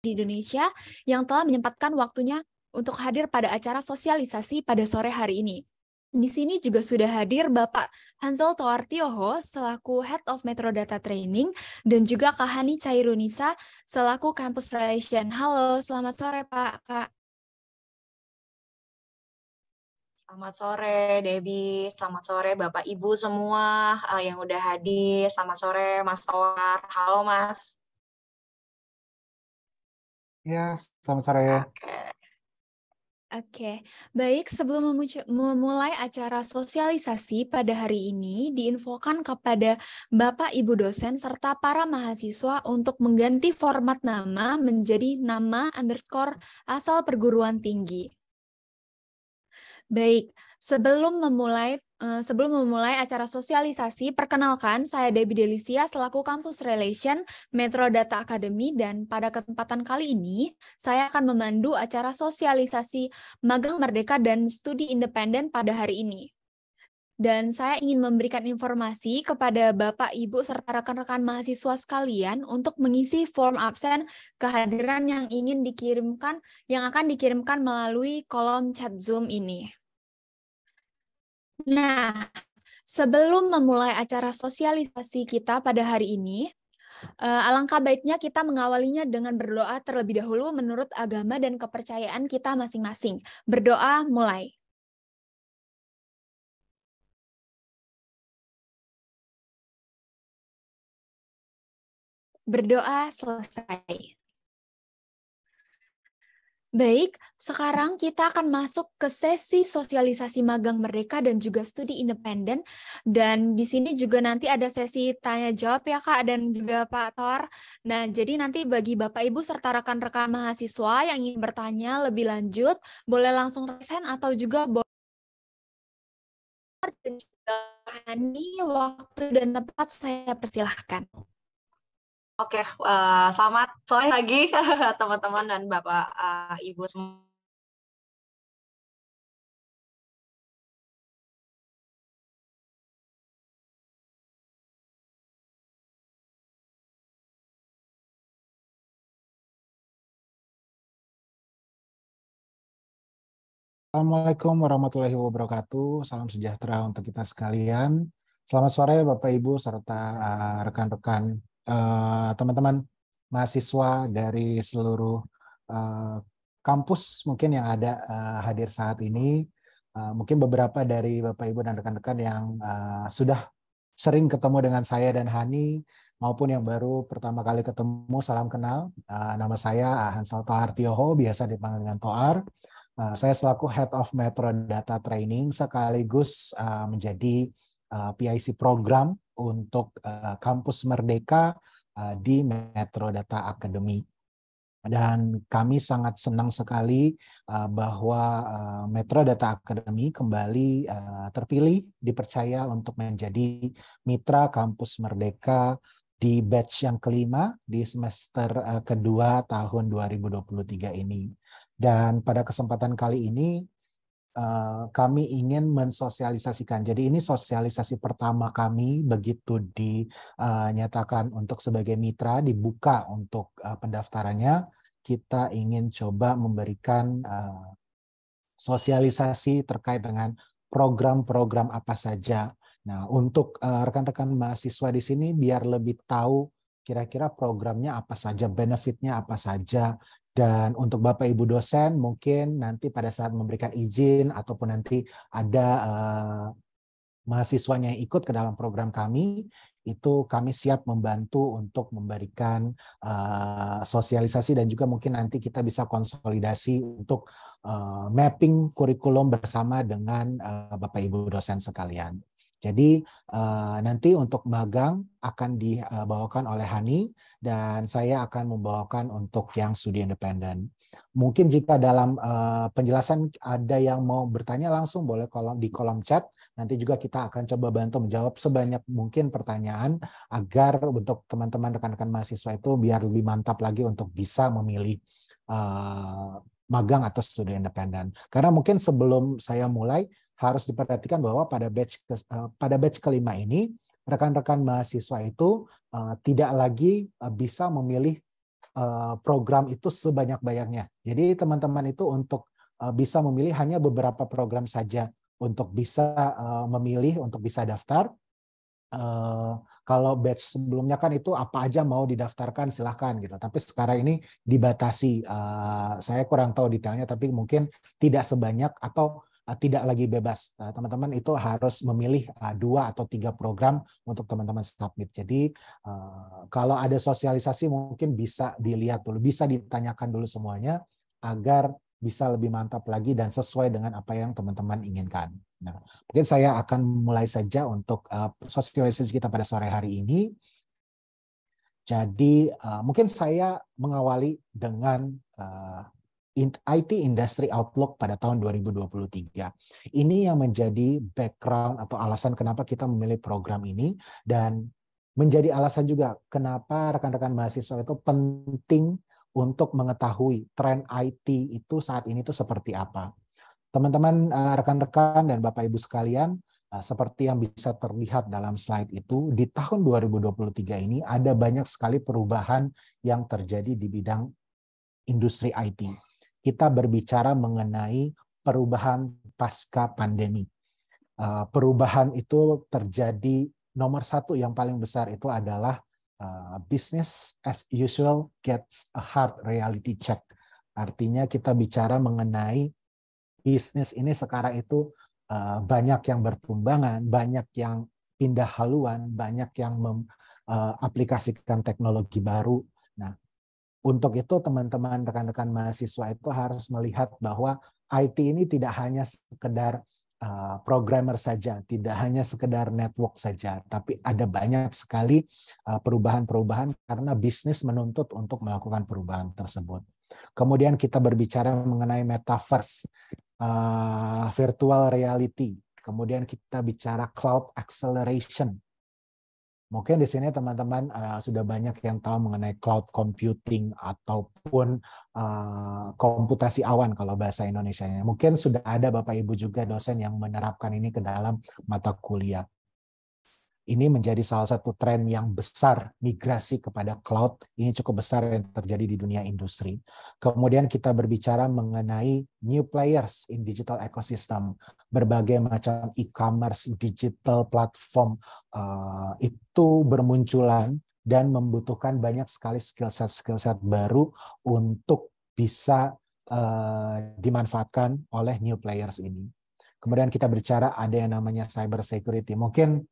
di Indonesia yang telah menyempatkan waktunya untuk hadir pada acara sosialisasi pada sore hari ini. Di sini juga sudah hadir Bapak Hansel Toartioho selaku Head of Metro Data Training dan juga Kak Hani Cairunisa selaku Campus Relation. Halo, selamat sore Pak. Kak. Selamat sore Debbie, selamat sore Bapak Ibu semua yang udah hadir. Selamat sore Mas Toar. Halo Mas. Ya, selamat sore. Oke, baik. Sebelum memulai acara sosialisasi pada hari ini, diinfokan kepada Bapak Ibu dosen serta para mahasiswa untuk mengganti format nama menjadi nama _ asal perguruan tinggi. Baik, sebelum memulai acara sosialisasi, perkenalkan saya Debbie Delisia selaku Campus Relation Metro Data Academy, dan pada kesempatan kali ini saya akan memandu acara sosialisasi Magang Merdeka dan Studi Independen pada hari ini. Dan saya ingin memberikan informasi kepada Bapak, Ibu, serta rekan-rekan mahasiswa sekalian untuk mengisi form absen kehadiran yang akan dikirimkan melalui kolom chat Zoom ini. Nah, sebelum memulai acara sosialisasi kita pada hari ini, alangkah baiknya kita mengawalinya dengan berdoa terlebih dahulu menurut agama dan kepercayaan kita masing-masing. Berdoa mulai. Berdoa selesai. Baik, sekarang kita akan masuk ke sesi sosialisasi magang merdeka dan juga studi independen. Dan di sini juga nanti ada sesi tanya jawab ya Kak dan juga Pak Tor. Nah, jadi nanti bagi Bapak Ibu serta rekan-rekan mahasiswa yang ingin bertanya lebih lanjut, boleh langsung raise hand atau juga boleh dan juga Hani, waktu dan tempat saya persilahkan. Oke, selamat sore lagi teman-teman dan Bapak Ibu semua. Assalamualaikum warahmatullahi wabarakatuh. Salam sejahtera untuk kita sekalian. Selamat sore Bapak Ibu serta rekan-rekan teman-teman mahasiswa dari seluruh kampus mungkin yang ada hadir saat ini. Mungkin beberapa dari Bapak Ibu dan rekan-rekan yang sudah sering ketemu dengan saya dan Hani, maupun yang baru pertama kali ketemu, salam kenal. Nama saya Hansel Toartioho, biasa dipanggil dengan Toar. Saya selaku Head of Metro Data Training sekaligus menjadi PIC program untuk Kampus Merdeka di Metro Data Academy. Dan kami sangat senang sekali bahwa Metro Data Academy kembali terpilih, dipercaya untuk menjadi mitra Kampus Merdeka di batch yang kelima di semester kedua tahun 2023 ini. Dan pada kesempatan kali ini kami ingin mensosialisasikan. Jadi ini sosialisasi pertama kami begitu dinyatakan untuk sebagai mitra, dibuka untuk pendaftarannya. Kita ingin coba memberikan sosialisasi terkait dengan program-program apa saja. Nah, untuk rekan-rekan mahasiswa di sini biar lebih tahu kira-kira programnya apa saja, benefitnya apa saja. Dan untuk Bapak Ibu dosen mungkin nanti pada saat memberikan izin ataupun nanti ada mahasiswanya yang ikut ke dalam program kami, itu kami siap membantu untuk memberikan sosialisasi dan juga mungkin nanti kita bisa konsolidasi untuk mapping kurikulum bersama dengan Bapak Ibu dosen sekalian. Jadi nanti untuk magang akan dibawakan oleh Hani dan saya akan membawakan untuk yang studi independen. Mungkin jika dalam penjelasan ada yang mau bertanya langsung boleh di kolom chat. Nanti juga kita akan coba bantu menjawab sebanyak mungkin pertanyaan agar untuk teman-teman rekan-rekan mahasiswa itu biar lebih mantap lagi untuk bisa memilih magang atau studi independen. Karena mungkin sebelum saya mulai harus diperhatikan bahwa pada batch kelima ini rekan-rekan mahasiswa itu tidak lagi bisa memilih program itu sebanyak-banyaknya. Jadi teman-teman itu untuk bisa memilih hanya beberapa program saja untuk bisa memilih, untuk bisa daftar. Kalau batch sebelumnya kan itu apa aja mau didaftarkan silahkan gitu. Tapi sekarang ini dibatasi. Saya kurang tahu detailnya, tapi mungkin tidak sebanyak atau tidak lagi bebas. Teman-teman itu harus memilih 2 atau 3 program untuk teman-teman submit. Jadi kalau ada sosialisasi mungkin bisa dilihat dulu, bisa ditanyakan dulu semuanya agar bisa lebih mantap lagi dan sesuai dengan apa yang teman-teman inginkan. Nah, mungkin saya akan mulai saja untuk sosialisasi kita pada sore hari ini. Jadi mungkin saya mengawali dengan IT Industry Outlook pada tahun 2023. Ini yang menjadi background atau alasan kenapa kita memilih program ini, dan menjadi alasan juga kenapa rekan-rekan mahasiswa itu penting untuk mengetahui tren IT itu saat ini itu seperti apa. Teman-teman, rekan-rekan dan Bapak Ibu sekalian, seperti yang bisa terlihat dalam slide itu, di tahun 2023 ini ada banyak sekali perubahan yang terjadi di bidang industri IT. Kita berbicara mengenai perubahan pasca pandemi. Perubahan itu terjadi, nomor satu yang paling besar itu adalah business as usual gets a hard reality check. Artinya kita bicara mengenai bisnis ini sekarang itu banyak yang bertumbangan, banyak yang pindah haluan, banyak yang aplikasikan teknologi baru. Nah, untuk itu teman-teman rekan-rekan mahasiswa itu harus melihat bahwa IT ini tidak hanya sekedar programmer saja, tidak hanya sekedar network saja, tapi ada banyak sekali perubahan-perubahan karena bisnis menuntut untuk melakukan perubahan tersebut. Kemudian kita berbicara mengenai metaverse, virtual reality, kemudian kita bicara cloud acceleration. Mungkin di sini teman-teman sudah banyak yang tahu mengenai cloud computing ataupun komputasi awan kalau bahasa Indonesianya. Mungkin sudah ada Bapak Ibu juga dosen yang menerapkan ini ke dalam mata kuliah. Ini menjadi salah satu tren yang besar, migrasi kepada cloud. Ini cukup besar yang terjadi di dunia industri. Kemudian kita berbicara mengenai new players in digital ecosystem. Berbagai macam e-commerce, digital platform itu bermunculan dan membutuhkan banyak sekali skill set baru untuk bisa dimanfaatkan oleh new players ini. Kemudian kita bicara ada yang namanya cyber security. Mungkin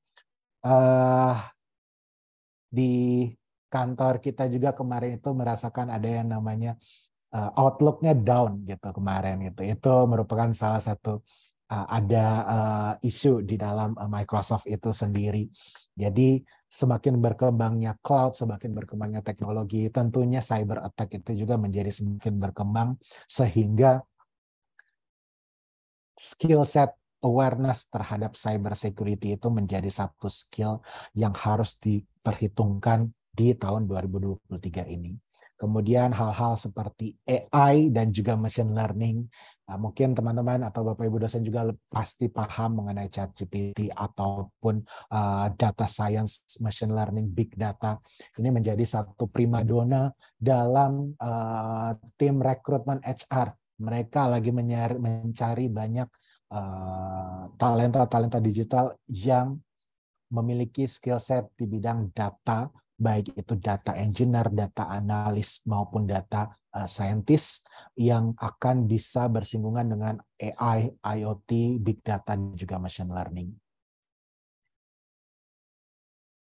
di kantor kita juga kemarin itu merasakan ada yang namanya outlook-nya down gitu kemarin gitu. Itu merupakan salah satu ada isu di dalam Microsoft itu sendiri. Jadi semakin berkembangnya cloud, semakin berkembangnya teknologi, tentunya cyber attack itu juga menjadi semakin berkembang sehingga skill set awareness terhadap cyber security itu menjadi satu skill yang harus diperhitungkan di tahun 2023 ini. Kemudian hal-hal seperti AI dan juga machine learning. Mungkin teman-teman atau Bapak Ibu dosen juga pasti paham mengenai ChatGPT ataupun data science, machine learning, big data. Ini menjadi satu primadona dalam tim rekrutmen HR. Mereka lagi mencari banyak talenta-talenta digital yang memiliki skill set di bidang data, baik itu data engineer, data analis, maupun data scientist yang akan bisa bersinggungan dengan AI, IoT, big data, dan juga machine learning.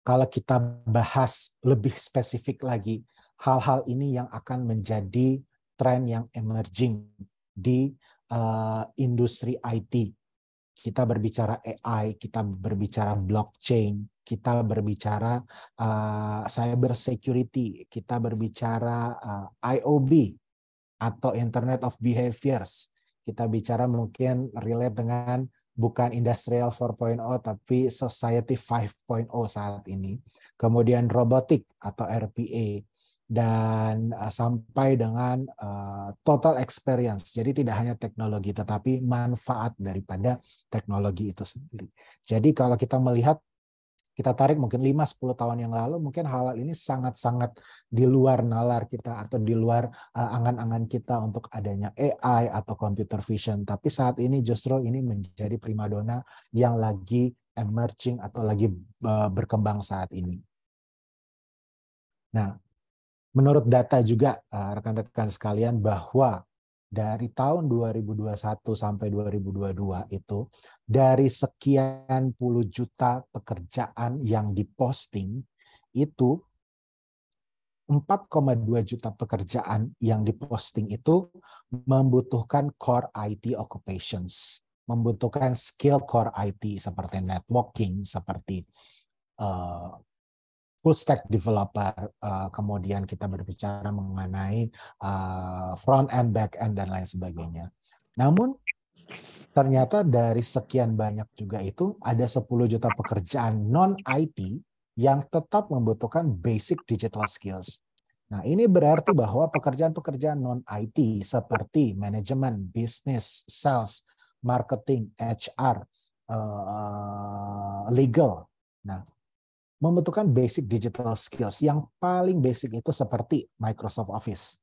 Kalau kita bahas lebih spesifik lagi, hal-hal ini yang akan menjadi tren yang emerging di industri IT. Kita berbicara AI, kita berbicara blockchain, kita berbicara cyber security, kita berbicara IOB atau Internet of Behaviors. Kita bicara mungkin relate dengan bukan Industrial 4.0 tapi Society 5.0 saat ini. Kemudian robotik atau RPA. Dan sampai dengan total experience. Jadi tidak hanya teknologi, tetapi manfaat daripada teknologi itu sendiri. Jadi kalau kita melihat kita tarik mungkin 5-10 tahun yang lalu, mungkin hal ini sangat-sangat di luar nalar kita atau di luar angan-angan kita untuk adanya AI atau computer vision. Tapi saat ini justru ini menjadi primadona yang lagi emerging atau lagi berkembang saat ini. Nah, menurut data juga rekan-rekan sekalian bahwa dari tahun 2021 sampai 2022 itu dari sekian puluh juta pekerjaan yang diposting itu 4,2 juta pekerjaan yang diposting itu membutuhkan core IT occupations, membutuhkan skill core IT seperti networking, seperti full stack developer, kemudian kita berbicara mengenai front end, back end, dan lain sebagainya. Namun ternyata dari sekian banyak juga itu ada 10 juta pekerjaan non-IT yang tetap membutuhkan basic digital skills. Nah, ini berarti bahwa pekerjaan-pekerjaan non-IT seperti manajemen, bisnis, sales, marketing, HR, legal. Nah, membutuhkan basic digital skills. Yang paling basic itu seperti Microsoft Office.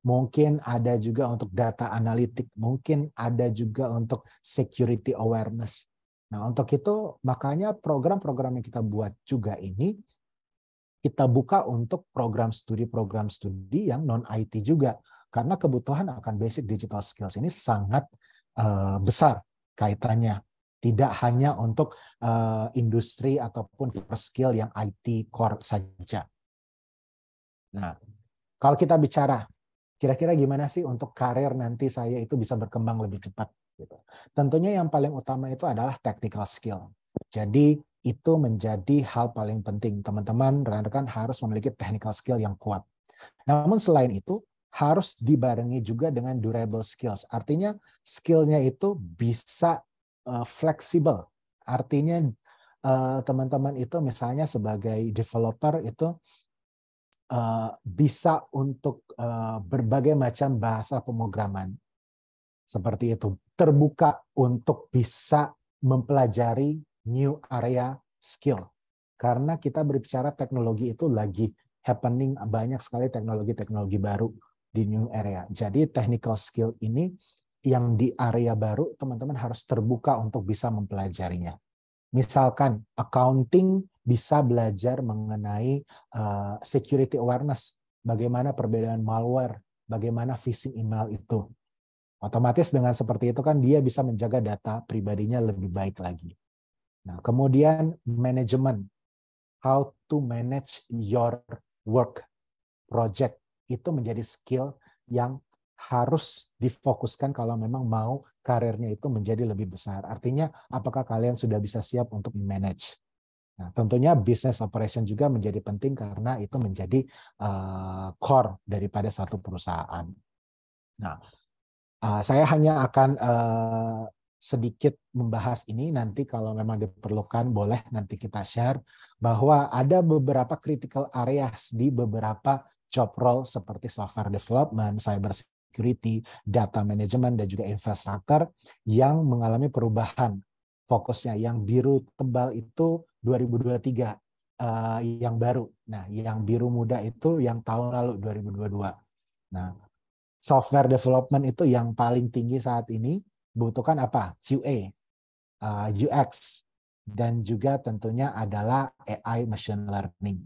Mungkin ada juga untuk data analitik, mungkin ada juga untuk security awareness. Nah, untuk itu makanya program-program yang kita buat juga ini kita buka untuk program studi yang non-IT juga. Karena kebutuhan akan basic digital skills ini sangat besar kaitannya. Tidak hanya untuk industri ataupun skill yang IT core saja. Nah, kalau kita bicara, kira-kira gimana sih untuk karir nanti saya itu bisa berkembang lebih cepat? Gitu. Tentunya yang paling utama itu adalah technical skill. Jadi itu menjadi hal paling penting. Teman-teman, rekan-rekan harus memiliki technical skill yang kuat. Namun selain itu, harus dibarengi juga dengan durable skills. Artinya skillnya itu bisa fleksibel. Artinya teman-teman itu misalnya sebagai developer itu bisa untuk berbagai macam bahasa pemrograman. Seperti itu. Terbuka untuk bisa mempelajari new area skill. Karena kita berbicara teknologi itu lagi happening, banyak sekali teknologi-teknologi baru di new area. Jadi technical skill ini yang di area baru, teman-teman harus terbuka untuk bisa mempelajarinya. Misalkan accounting bisa belajar mengenai security awareness, bagaimana perbedaan malware, bagaimana phishing email itu. Otomatis dengan seperti itu kan dia bisa menjaga data pribadinya lebih baik lagi. Nah, kemudian manajemen, how to manage your work project, itu menjadi skill yang harus difokuskan kalau memang mau karirnya itu menjadi lebih besar. Artinya, apakah kalian sudah bisa siap untuk manage? Nah, tentunya business operation juga menjadi penting karena itu menjadi core daripada suatu perusahaan. Nah, saya hanya akan sedikit membahas ini, nanti kalau memang diperlukan boleh nanti kita share bahwa ada beberapa critical areas di beberapa job role seperti software development, cyber security, data management, dan juga infrastruktur yang mengalami perubahan fokusnya. Yang biru tebal itu 2023 yang baru. Nah, yang biru muda itu yang tahun lalu 2022. Nah, software development itu yang paling tinggi saat ini butuhkan apa? QA, UX, dan juga tentunya adalah AI machine learning.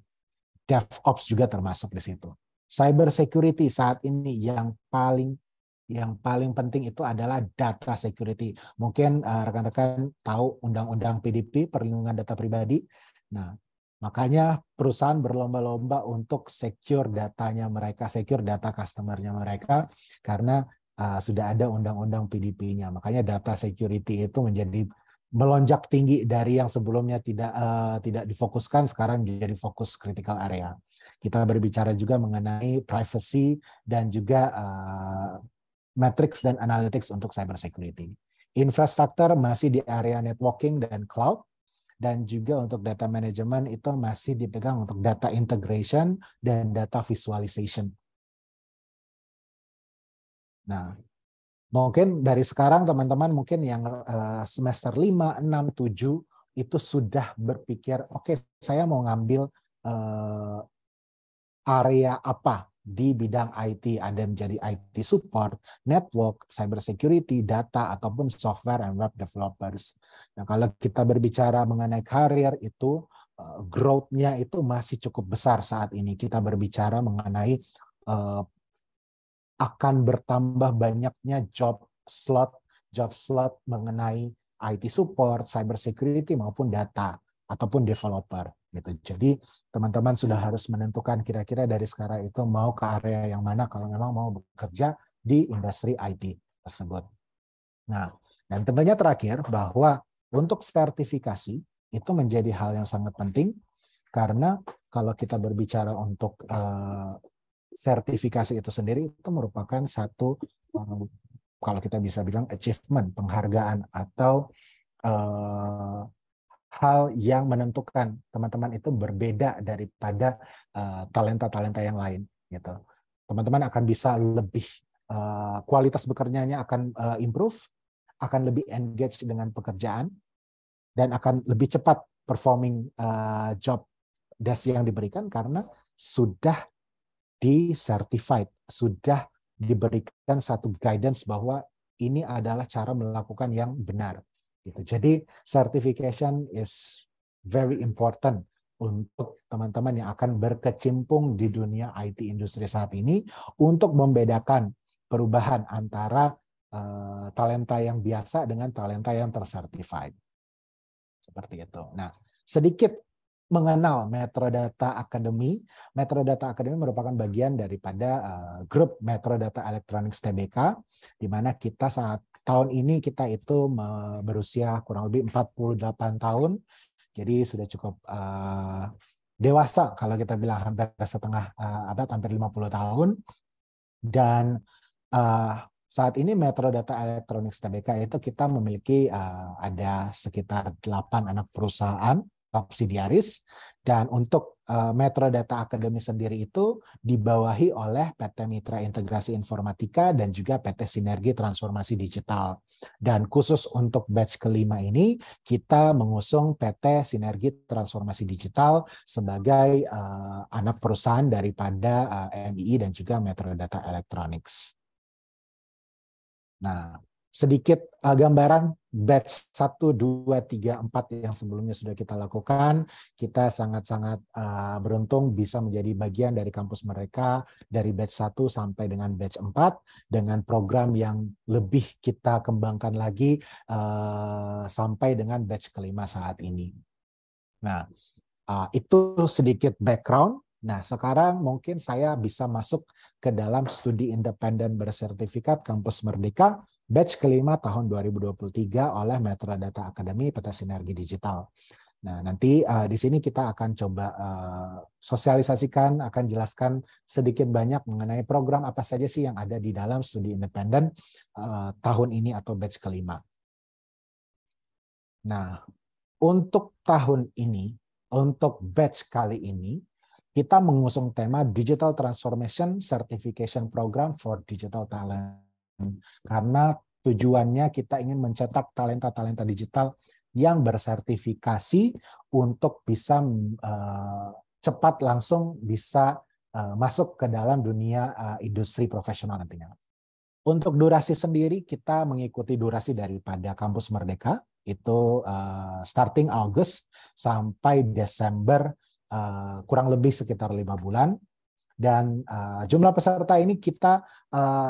DevOps juga termasuk di situ. Cyber security saat ini yang paling penting itu adalah data security. Mungkin rekan-rekan tahu undang-undang PDP, perlindungan data pribadi. Nah, makanya perusahaan berlomba-lomba untuk secure datanya mereka, secure data customer-nya mereka, karena sudah ada undang-undang PDP-nya. Makanya data security itu menjadi melonjak tinggi dari yang sebelumnya tidak difokuskan, sekarang jadi fokus critical area. Kita berbicara juga mengenai privacy dan juga metrics dan analytics untuk cyber security. Infrastruktur masih di area networking dan cloud, dan juga untuk data management itu masih dipegang untuk data integration dan data visualization. Nah, mungkin dari sekarang teman-teman mungkin yang semester 5, 6, 7 itu sudah berpikir, oke, saya mau ngambil area apa di bidang IT, ada yang menjadi IT support, network, cyber security, data, ataupun software and web developers. Nah, kalau kita berbicara mengenai karir itu, growth-nya itu masih cukup besar saat ini. Kita berbicara mengenai akan bertambah banyaknya job slot mengenai IT support, cyber security maupun data ataupun developer gitu. Jadi teman-teman sudah harus menentukan kira-kira dari sekarang itu mau ke area yang mana kalau memang mau bekerja di industri IT tersebut. Nah, dan tentunya terakhir bahwa untuk sertifikasi itu menjadi hal yang sangat penting karena kalau kita berbicara untuk sertifikasi itu sendiri itu merupakan satu kalau kita bisa bilang achievement, penghargaan atau hal yang menentukan teman-teman itu berbeda daripada talenta-talenta yang lain gitu. Teman-teman akan bisa lebih kualitas bekerjanya akan improve, akan lebih engage dengan pekerjaan dan akan lebih cepat performing job desk yang diberikan karena sudah di-certified, sudah diberikan satu guidance bahwa ini adalah cara melakukan yang benar. Gitu. Jadi certification is very important untuk teman-teman yang akan berkecimpung di dunia IT industri saat ini untuk membedakan perubahan antara talenta yang biasa dengan talenta yang tersertified. Seperti itu. Nah, sedikit mengenal Metrodata Academy. Metrodata Academy merupakan bagian daripada grup Metrodata Electronics Tbk, di mana kita saat tahun ini kita itu berusia kurang lebih 48 tahun, jadi sudah cukup dewasa kalau kita bilang hampir setengah abad, hampir 50 tahun. Dan saat ini Metrodata Electronics Tbk itu kita memiliki ada sekitar 8 anak perusahaan subsidiaris, dan untuk Metrodata Academy sendiri itu dibawahi oleh PT Mitra Integrasi Informatika dan juga PT Sinergi Transformasi Digital. Dan khusus untuk batch kelima ini kita mengusung PT Sinergi Transformasi Digital sebagai anak perusahaan daripada MII dan juga Metrodata Electronics. Nah, sedikit gambaran batch 1, 2, 3, 4 yang sebelumnya sudah kita lakukan. Kita sangat-sangat beruntung bisa menjadi bagian dari kampus mereka dari batch 1 sampai dengan batch 4 dengan program yang lebih kita kembangkan lagi sampai dengan batch kelima saat ini. Nah, itu sedikit background. Nah, sekarang mungkin saya bisa masuk ke dalam studi independen bersertifikat Kampus Merdeka batch kelima tahun 2023 oleh Metrodata Academy PT Sinergi Digital. Nah, nanti di sini kita akan coba sosialisasikan, akan jelaskan sedikit banyak mengenai program apa saja sih yang ada di dalam studi independen tahun ini atau batch kelima. Nah, untuk tahun ini, untuk batch kali ini, kita mengusung tema Digital Transformation Certification Program for Digital Talent. Karena tujuannya kita ingin mencetak talenta-talenta digital yang bersertifikasi untuk bisa cepat langsung bisa masuk ke dalam dunia industri profesional nantinya. Untuk durasi sendiri, kita mengikuti durasi daripada Kampus Merdeka, itu starting Agustus sampai Desember, kurang lebih sekitar 5 bulan. Dan jumlah peserta ini kita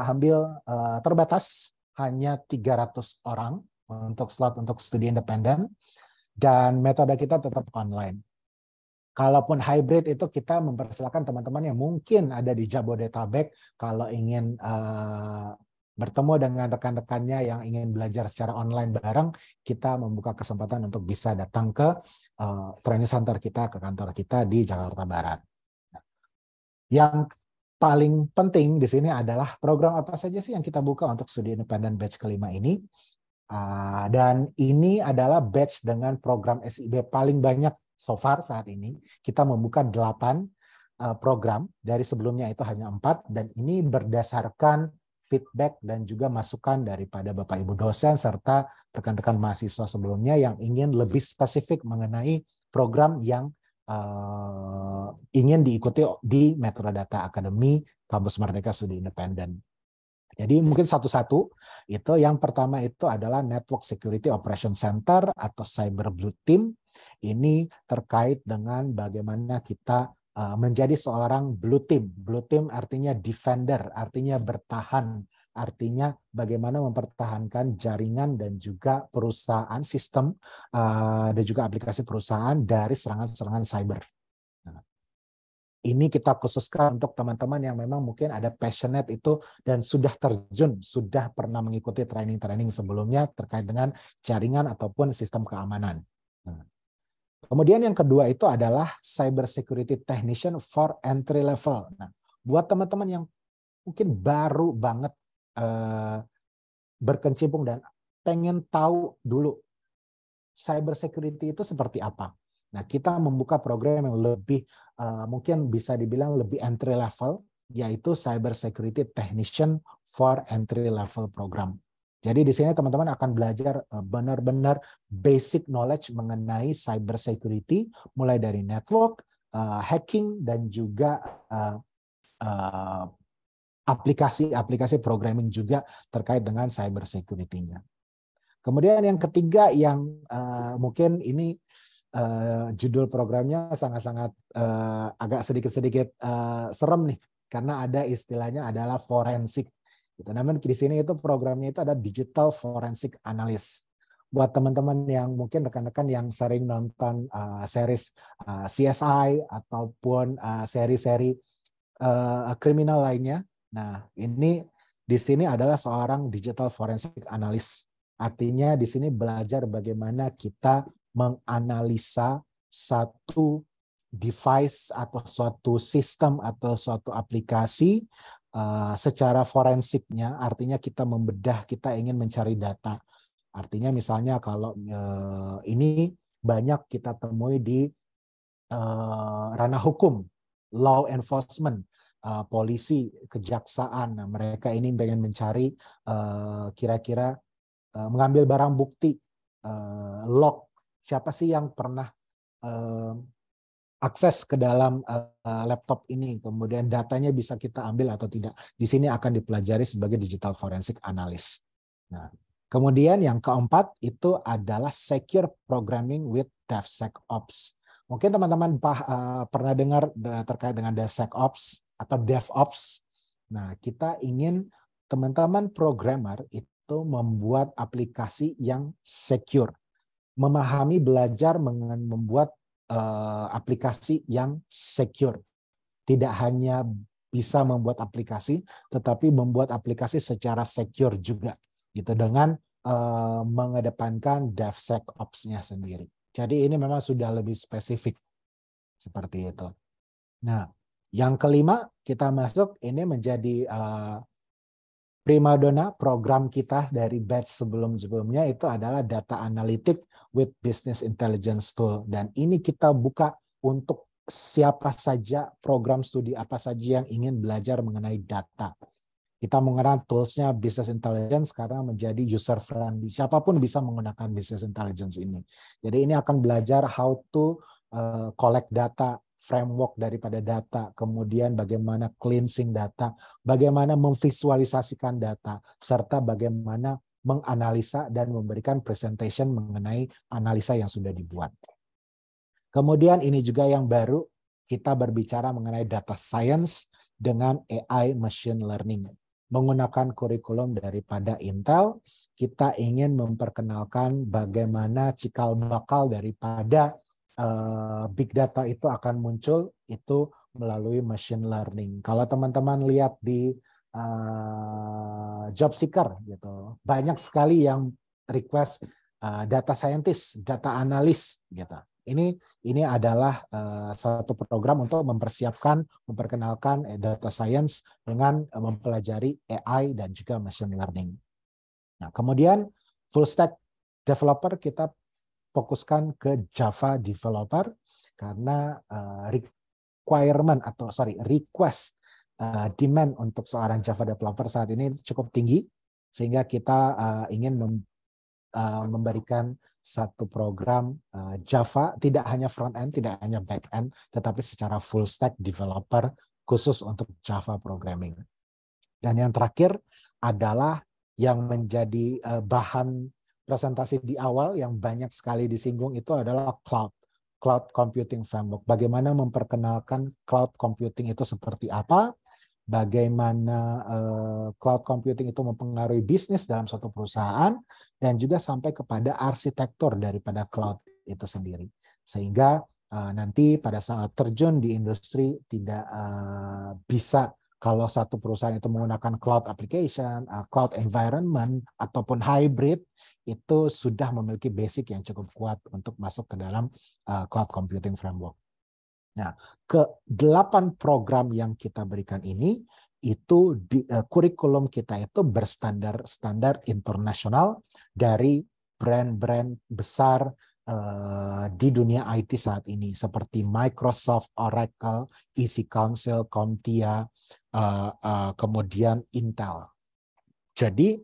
ambil terbatas, hanya 300 orang untuk slot untuk studi independen, dan metode kita tetap online. Kalaupun hybrid itu kita mempersilakan teman-teman yang mungkin ada di Jabodetabek kalau ingin bertemu dengan rekan-rekannya yang ingin belajar secara online bareng, kita membuka kesempatan untuk bisa datang ke training center kita, ke kantor kita di Jakarta Barat. Yang paling penting di sini adalah program apa saja sih yang kita buka untuk studi independen batch kelima ini. Dan ini adalah batch dengan program SIB paling banyak so far saat ini. Kita membuka 8 program, dari sebelumnya itu hanya 4, dan ini berdasarkan feedback dan juga masukan daripada Bapak Ibu dosen serta rekan-rekan mahasiswa sebelumnya yang ingin lebih spesifik mengenai program yang ingin diikuti di Metrodata Academy Kampus Merdeka Studi Independen. Jadi mungkin satu-satu, itu yang pertama itu adalah Network Security Operation Center atau Cyber Blue Team. Ini terkait dengan bagaimana kita menjadi seorang blue team. Blue team artinya defender, artinya bertahan, artinya bagaimana mempertahankan jaringan dan juga perusahaan sistem dan juga aplikasi perusahaan dari serangan-serangan cyber. Ini kita khususkan untuk teman-teman yang memang mungkin ada passionate itu dan sudah terjun, sudah pernah mengikuti training-training sebelumnya terkait dengan jaringan ataupun sistem keamanan. Kemudian yang kedua itu adalah Cyber Security Technician for Entry Level. Nah, buat teman-teman yang mungkin baru banget berkecimpung dan pengen tahu dulu cyber security itu seperti apa. Nah, kita membuka program yang lebih mungkin bisa dibilang lebih entry level, yaitu Cyber Security Technician for Entry Level Program. Jadi di sini teman-teman akan belajar benar-benar basic knowledge mengenai cyber security, mulai dari network, hacking, dan juga aplikasi programming juga terkait dengan cyber security-nya. Kemudian yang ketiga yang mungkin ini judul programnya sangat-sangat agak sedikit-sedikit serem nih, karena ada istilahnya adalah forensik. Namun di sini itu programnya itu ada Digital Forensic Analyst. Buat teman-teman yang mungkin rekan-rekan yang sering nonton series CSI ataupun seri-seri kriminal lainnya, nah ini di sini adalah seorang Digital Forensic Analyst. Artinya di sini belajar bagaimana kita menganalisa satu device atau suatu sistem atau suatu aplikasi secara forensiknya, artinya kita membedah, kita ingin mencari data. Artinya misalnya kalau ini banyak kita temui di ranah hukum, law enforcement, polisi, kejaksaan. Nah, mereka ini pengen mencari kira-kira mengambil barang bukti, log, siapa sih yang pernah akses ke dalam laptop ini, kemudian datanya bisa kita ambil atau tidak. Di sini akan dipelajari sebagai Digital Forensic Analyst. Nah, kemudian yang keempat itu adalah Secure Programming with DevSecOps. Mungkin teman-teman pernah dengar terkait dengan DevSecOps atau DevOps. Nah, kita ingin teman-teman programmer itu membuat aplikasi yang secure, memahami, belajar membuat aplikasi yang secure. Tidak hanya bisa membuat aplikasi, tetapi membuat aplikasi secara secure juga, gitu, dengan mengedepankan DevSecOps-nya sendiri. Jadi ini memang sudah lebih spesifik seperti itu. Nah, yang kelima kita masuk ini menjadi primadona program kita dari batch sebelum-sebelumnya itu adalah Data Analytic with Business Intelligence Tool. Dan ini kita buka untuk siapa saja, program studi apa saja yang ingin belajar mengenai data. Kita menggunakan toolsnya Business Intelligence karena menjadi user friendly. Siapapun bisa menggunakan Business Intelligence ini. Jadi ini akan belajar how to collect data, framework daripada data, kemudian bagaimana cleansing data, bagaimana memvisualisasikan data, serta bagaimana menganalisa dan memberikan presentation mengenai analisa yang sudah dibuat. Kemudian ini juga yang baru, kita berbicara mengenai data science dengan AI machine learning. Menggunakan kurikulum daripada Intel, kita ingin memperkenalkan bagaimana cikal bakal daripada big data itu akan muncul itu melalui machine learning. Kalau teman-teman lihat di job seeker gitu, banyak sekali yang request data scientist, data analis gitu. Ini adalah satu program untuk memperkenalkan data science dengan mempelajari AI dan juga machine learning. Nah, kemudian full stack developer kita fokuskan ke Java developer karena request demand untuk seorang Java developer saat ini cukup tinggi, sehingga kita ingin memberikan satu program Java, tidak hanya front end, tidak hanya back end, tetapi secara full stack developer khusus untuk Java programming. Dan yang terakhir adalah yang menjadi bahan presentasi di awal yang banyak sekali disinggung itu adalah cloud computing framework. Bagaimana memperkenalkan cloud computing itu seperti apa, bagaimana cloud computing itu mempengaruhi bisnis dalam suatu perusahaan, dan juga sampai kepada arsitektur daripada cloud itu sendiri. Sehingga nanti pada saat terjun di industri tidak bisa kalau satu perusahaan itu menggunakan cloud application, cloud environment, ataupun hybrid, itu sudah memiliki basic yang cukup kuat untuk masuk ke dalam cloud computing framework. Nah, ke-8 program yang kita berikan ini, itu kurikulum kita itu berstandar internasional dari brand-brand besar di dunia IT saat ini, seperti Microsoft, Oracle, EC Council, CompTIA, kemudian Intel. Jadi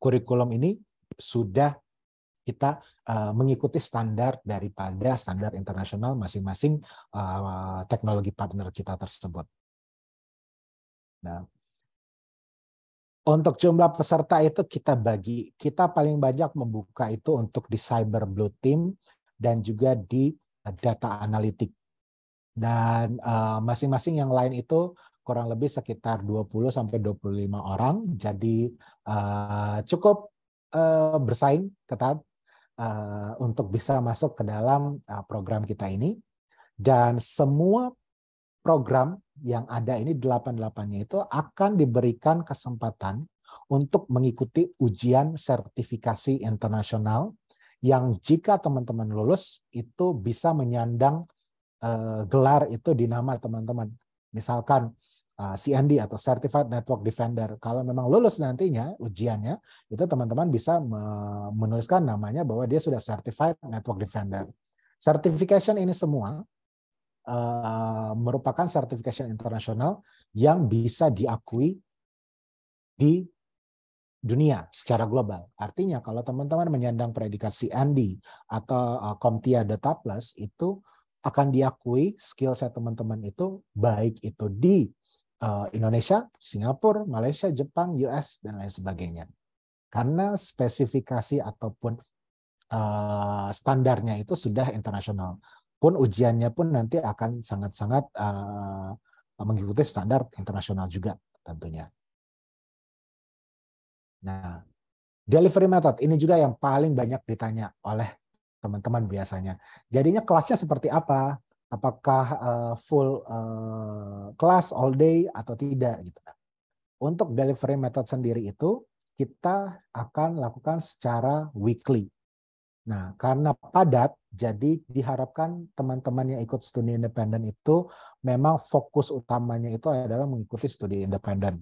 kurikulum ini sudah kita mengikuti standar daripada standar internasional masing-masing teknologi partner kita tersebut. Nah, untuk jumlah peserta itu kita paling banyak membuka itu untuk di Cyber Blue Team dan juga di data analitik. Dan masing-masing yang lain itu kurang lebih sekitar 20-25 orang. Jadi cukup bersaing ketat untuk bisa masuk ke dalam program kita ini. Dan semua program yang ada ini 8-8-nya itu akan diberikan kesempatan untuk mengikuti ujian sertifikasi internasional yang jika teman-teman lulus itu bisa menyandang gelar itu di nama teman-teman. Misalkan CND atau Certified Network Defender. Kalau memang lulus nantinya ujiannya, itu teman-teman bisa menuliskan namanya bahwa dia sudah Certified Network Defender. Certification ini semua merupakan certification internasional yang bisa diakui di dunia secara global. Artinya kalau teman-teman menyandang predikat CND atau CompTIA Data Plus, itu akan diakui skill set teman-teman itu baik itu di Indonesia, Singapura, Malaysia, Jepang, US, dan lain sebagainya. Karena spesifikasi ataupun standarnya itu sudah internasional. Pun ujiannya pun nanti akan sangat-sangat mengikuti standar internasional juga tentunya. Nah, delivery method ini juga yang paling banyak ditanya oleh teman-teman biasanya. Jadinya kelasnya seperti apa? Apakah full kelas all day atau tidak gitu. Untuk delivery method sendiri itu kita akan lakukan secara weekly. Nah, karena padat, jadi diharapkan teman-teman yang ikut studi independen itu memang fokus utamanya itu adalah mengikuti studi independen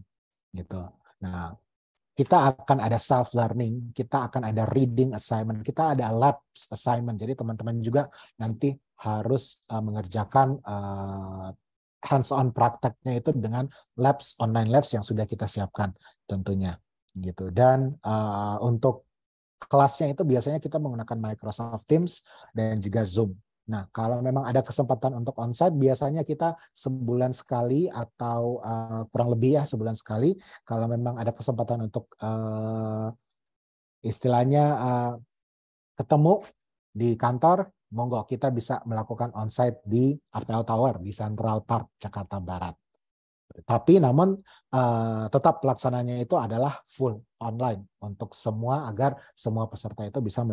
gitu. Nah, kita akan ada self learning, kita akan ada reading assignment, kita ada labs assignment. Jadi teman-teman juga nanti harus mengerjakan hands-on prakteknya itu dengan labs, online labs yang sudah kita siapkan tentunya gitu. Dan untuk kelasnya itu biasanya kita menggunakan Microsoft Teams dan juga Zoom. Nah, kalau memang ada kesempatan untuk onsite, biasanya kita sebulan sekali atau kurang lebih ya sebulan sekali. Kalau memang ada kesempatan untuk istilahnya ketemu di kantor, monggo kita bisa melakukan onsite di Apple Tower di Central Park, Jakarta Barat. Tapi namun tetap pelaksananya itu adalah full online untuk semua agar semua peserta itu bisa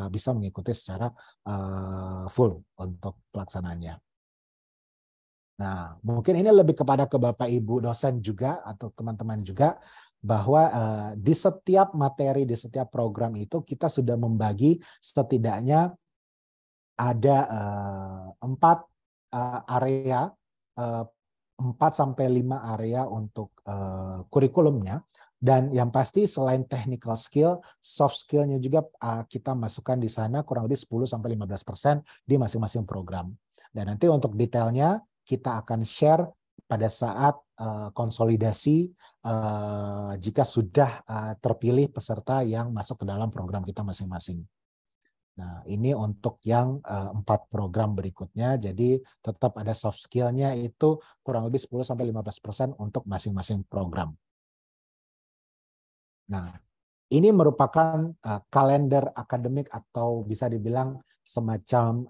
bisa mengikuti secara full untuk pelaksananya. Nah, mungkin ini lebih kepada ke Bapak Ibu dosen juga atau teman-teman juga bahwa di setiap materi, di setiap program itu kita sudah membagi setidaknya ada 4 area 4-5 area untuk kurikulumnya. Dan yang pasti selain technical skill, soft skill-nya juga kita masukkan di sana kurang lebih 10-15% di masing-masing program. Dan nanti untuk detailnya kita akan share pada saat konsolidasi jika sudah terpilih peserta yang masuk ke dalam program kita masing-masing. Nah, ini untuk yang 4 program berikutnya, jadi tetap ada soft skill-nya itu kurang lebih 10-15% untuk masing-masing program. Nah, ini merupakan kalender akademik atau bisa dibilang semacam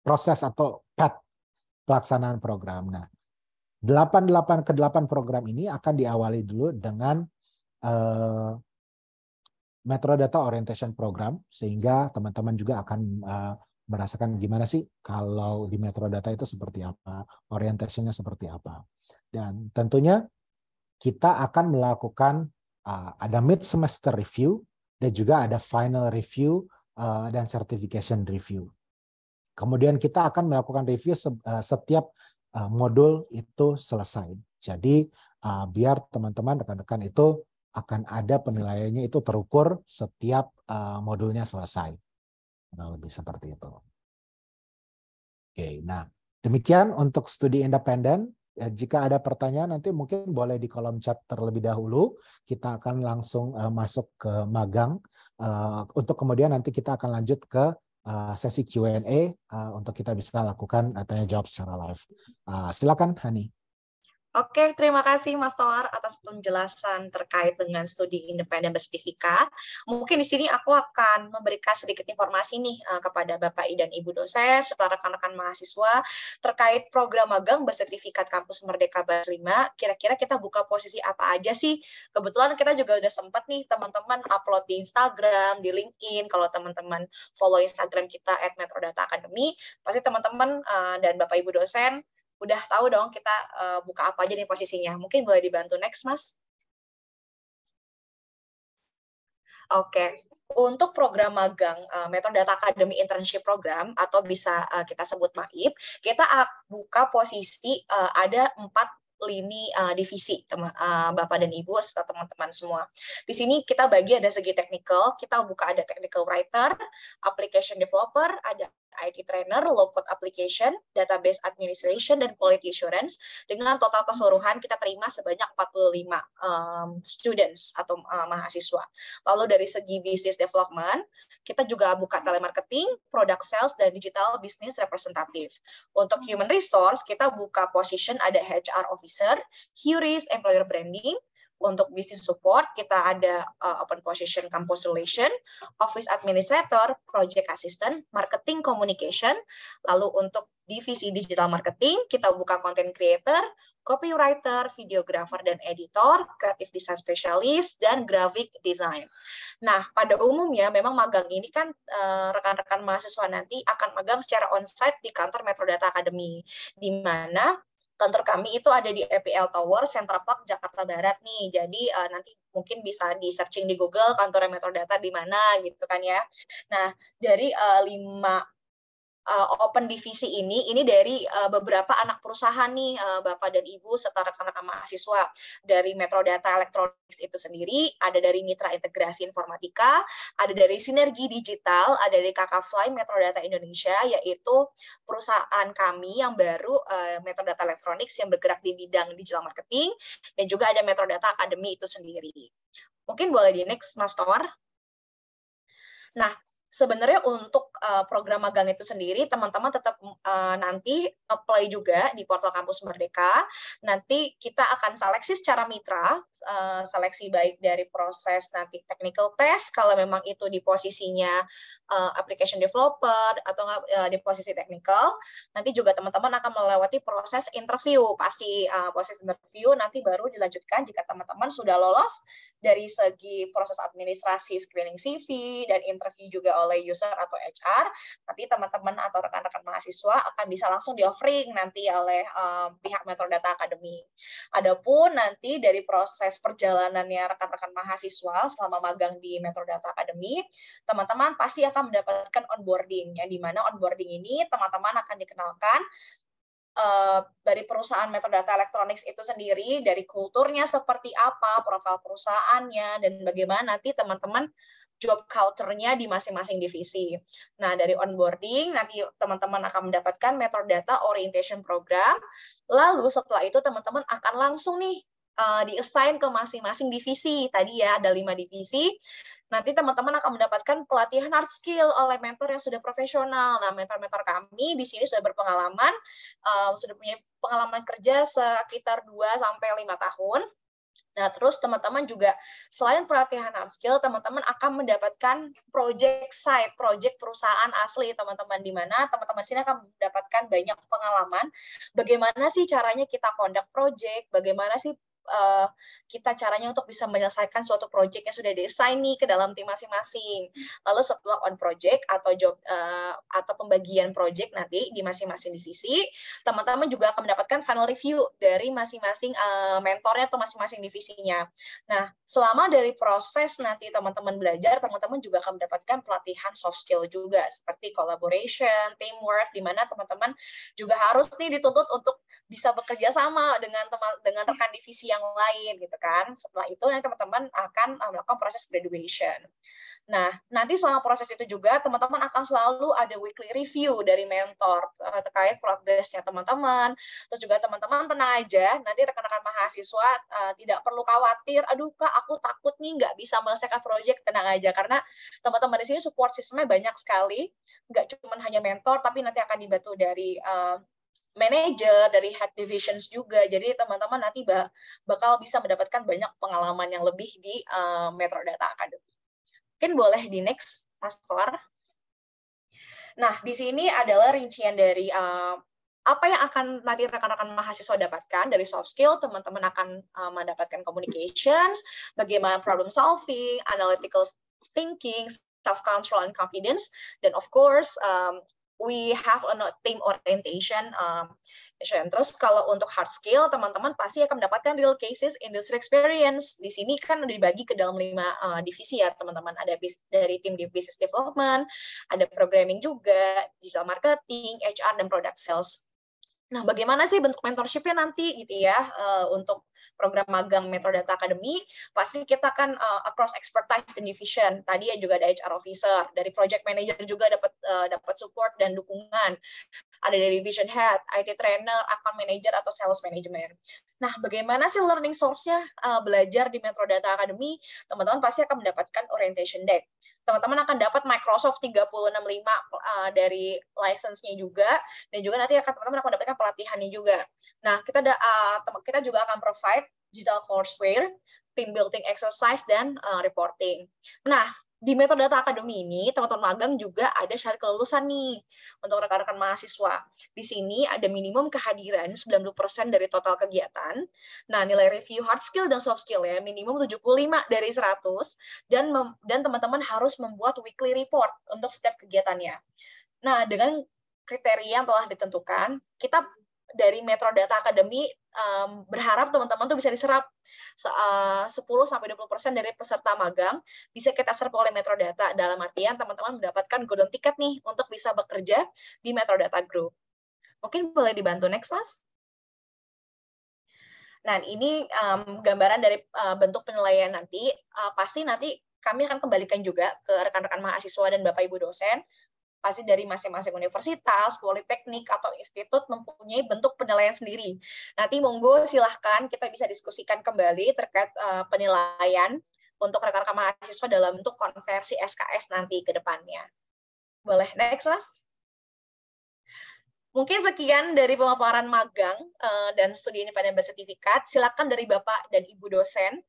proses atau path pelaksanaan program. Nah, 8 program ini akan diawali dulu dengan Metrodata Orientation Program, sehingga teman-teman juga akan merasakan gimana sih kalau di Metrodata itu seperti apa, orientasinya seperti apa. Dan tentunya kita akan melakukan ada mid semester review dan juga ada final review dan certification review. Kemudian kita akan melakukan review setiap modul itu selesai. Jadi biar teman-teman rekan-rekan itu akan ada penilaiannya itu terukur setiap modulnya selesai. Kurang lebih seperti itu. Oke, nah demikian untuk studi independen. Jika ada pertanyaan nanti mungkin boleh di kolom chat terlebih dahulu. Kita akan langsung masuk ke magang. Untuk kemudian nanti kita akan lanjut ke sesi Q&A untuk kita bisa lakukan tanya jawab secara live. Silakan Hani. Oke, terima kasih Mas Tohar atas penjelasan terkait dengan studi independen bersertifikat. Mungkin di sini aku akan memberikan sedikit informasi nih kepada Bapak dan Ibu dosen serta rekan-rekan mahasiswa terkait program magang bersertifikat Kampus Merdeka Barat 5. Kira-kira kita buka posisi apa aja sih? Kebetulan kita juga udah sempat nih teman-teman upload di Instagram, di LinkedIn. Kalau teman-teman follow Instagram kita @metrodata_academy, pasti teman-teman dan Bapak Ibu dosen udah tahu dong kita buka apa aja nih posisinya. Mungkin boleh dibantu next, Mas. Oke, untuk program magang Metrodata Academy Internship Program atau bisa kita sebut MAIP, kita buka posisi ada 4 lini divisi Bapak dan Ibu serta teman-teman semua. Di sini kita bagi ada segi technical, kita buka ada technical writer, application developer, ada IT trainer, low code application, database administration, dan quality assurance. Dengan total keseluruhan kita terima sebanyak 45 students atau mahasiswa. Lalu dari segi business development, kita juga buka telemarketing, product sales, dan digital business representative. Untuk human resource, kita buka position ada HR officer, QRIS, employer branding. Untuk business support, kita ada open position campus relation, office administrator, project assistant, marketing communication. Lalu untuk divisi digital marketing, kita buka content creator, copywriter, videographer dan editor, creative design specialist, dan graphic design. Nah, pada umumnya memang magang ini kan rekan-rekan mahasiswa nanti akan magang secara onsite di kantor Metrodata Academy, di mana kantor kami itu ada di EPL Tower, Central Park, Jakarta Barat nih. Jadi nanti mungkin bisa di searching di Google kantor Metrodata di mana gitu kan ya. Nah, dari 5 open divisi ini dari beberapa anak perusahaan nih Bapak dan Ibu serta rekan-rekan mahasiswa. Dari Metrodata Electronics itu sendiri, ada dari Mitra Integrasi Informatika, ada dari Sinergi Digital, ada dari Kakak Fly Metrodata Indonesia, yaitu perusahaan kami yang baru Metrodata Electronics yang bergerak di bidang digital marketing, dan juga ada Metrodata Academy itu sendiri. Mungkin boleh di next, Mas Tohar. Nah, sebenarnya untuk program magang itu sendiri, teman-teman tetap nanti apply juga di portal Kampus Merdeka. Nanti kita akan seleksi secara mitra, seleksi baik dari proses nanti technical test, kalau memang itu di posisinya application developer atau di posisi technical. Nanti juga teman-teman akan melewati proses interview. Pasti proses interview nanti baru dilanjutkan jika teman-teman sudah lolos dari segi proses administrasi screening CV dan interview juga oleh user atau HR, nanti teman-teman atau rekan-rekan mahasiswa akan bisa langsung di-offering nanti oleh pihak Metrodata Academy. Adapun nanti dari proses perjalanannya rekan-rekan mahasiswa selama magang di Metrodata Academy, teman-teman pasti akan mendapatkan onboarding, yang di mana onboarding ini teman-teman akan dikenalkan dari perusahaan Metrodata Electronics itu sendiri, dari kulturnya seperti apa, profil perusahaannya, dan bagaimana nanti teman-teman job culture-nya di masing-masing divisi. Nah, dari onboarding, nanti teman-teman akan mendapatkan metadata orientation program, lalu setelah itu teman-teman akan langsung nih di-assign ke masing-masing divisi. Tadi ya, ada 5 divisi. Nanti teman-teman akan mendapatkan pelatihan hard skill oleh mentor yang sudah profesional. Nah, mentor-mentor kami di sini sudah berpengalaman, sudah punya pengalaman kerja sekitar 2-5 tahun. Nah, terus teman-teman juga selain pelatihan hard skill, teman-teman akan mendapatkan project site, project perusahaan asli, teman-teman, di mana teman-teman sini akan mendapatkan banyak pengalaman. Bagaimana sih caranya kita conduct project, bagaimana sih kita caranya untuk bisa menyelesaikan suatu project yang sudah desain nih ke dalam tim masing-masing. Lalu setelah on project atau job atau pembagian project nanti di masing-masing divisi, teman-teman juga akan mendapatkan final review dari masing-masing mentornya atau masing-masing divisinya. Nah, selama dari proses nanti teman-teman belajar, teman-teman juga akan mendapatkan pelatihan soft skill juga, seperti collaboration, teamwork, di mana teman-teman juga harus nih dituntut untuk bisa bekerja sama dengan rekan divisi yang lain gitu kan. Setelah itu teman-teman akan melakukan proses graduation. Nah, nanti selama proses itu juga teman-teman akan selalu ada weekly review dari mentor terkait progresnya teman-teman. Terus juga teman-teman tenang aja, nanti rekan-rekan mahasiswa tidak perlu khawatir, aduh Kak, aku takut nih nggak bisa menyelesaikan project. Tenang aja, karena teman-teman di sini support sistemnya banyak sekali, nggak cuma hanya mentor, tapi nanti akan dibantu dari manager, dari head divisions juga. Jadi teman-teman nanti bakal bisa mendapatkan banyak pengalaman yang lebih di Metrodata Academy. Mungkin boleh di next, Mas Toar. Nah, di sini adalah rincian dari apa yang akan nanti rekan-rekan mahasiswa dapatkan dari soft skill. Teman-teman akan mendapatkan communications, bagaimana problem solving, analytical thinking, self-control and confidence, dan of course, we have a team orientation. Terus kalau untuk hard skill, teman-teman pasti akan mendapatkan real cases industry experience. Di sini kan dibagi ke dalam 5 divisi ya, teman-teman. Ada dari tim business development, ada programming juga, digital marketing, HR, dan product sales. Nah, bagaimana sih bentuk mentorship-nya nanti gitu ya untuk program magang Metrodata Academy? Pasti kita akan across expertise and division. Tadi ya juga ada HR officer, dari project manager juga dapat support dan dukungan. Ada dari division head, IT trainer, account manager atau sales management. Nah, bagaimana sih learning source-nya belajar di Metrodata Academy? Teman-teman pasti akan mendapatkan orientation deck. Teman-teman akan dapat Microsoft 365 dari license-nya juga, dan juga nanti teman-teman akan mendapatkan pelatihannya juga. Nah, kita juga akan provide digital courseware, team building exercise, dan reporting. Nah, di Metrodata Academy ini, teman-teman magang juga ada syarat kelulusan nih untuk rekan-rekan mahasiswa. Di sini ada minimum kehadiran 90% dari total kegiatan. Nah, nilai review hard skill dan soft skill ya, minimum 75 dari 100, dan teman-teman harus membuat weekly report untuk setiap kegiatannya. Nah, dengan kriteria yang telah ditentukan, kita dari Metrodata Academy berharap teman-teman tuh bisa diserap 10-20% dari peserta magang bisa kita serap oleh Metrodata, dalam artian teman-teman mendapatkan golden ticket nih untuk bisa bekerja di Metrodata Group. Mungkin boleh dibantu next, Mas? Nah, ini gambaran dari bentuk penilaian nanti. Pasti nanti kami akan kembalikan juga ke rekan-rekan mahasiswa dan Bapak Ibu dosen. Pasti dari masing-masing universitas, politeknik, atau institut mempunyai bentuk penilaian sendiri. Nanti monggo silahkan kita bisa diskusikan kembali terkait penilaian untuk rekan-rekan mahasiswa dalam bentuk konversi SKS nanti ke depannya. Boleh next, Mas? Mungkin sekian dari pemaparan magang dan studi independen bersertifikat. Silakan dari Bapak dan Ibu dosen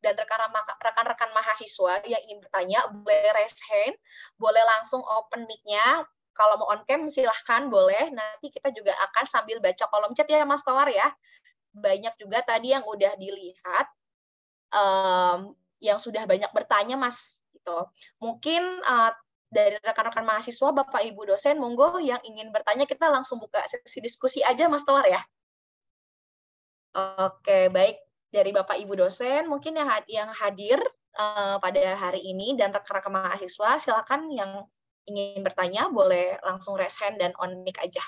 dan rekan-rekan mahasiswa yang ingin bertanya, boleh raise hand, boleh langsung open mic-nya. Kalau mau on cam, silahkan, boleh. Nanti kita juga akan sambil baca kolom chat ya, Mas Tawar ya. Banyak juga tadi yang udah dilihat, yang sudah banyak bertanya, Mas. Gitu. Mungkin dari rekan-rekan mahasiswa, Bapak Ibu dosen, monggo yang ingin bertanya, kita langsung buka sesi diskusi aja, Mas Tawar ya. Oke, baik. Dari Bapak Ibu dosen, mungkin yang hadir pada hari ini dan rekan-rekan mahasiswa, silakan yang ingin bertanya boleh langsung raise hand dan on mic aja.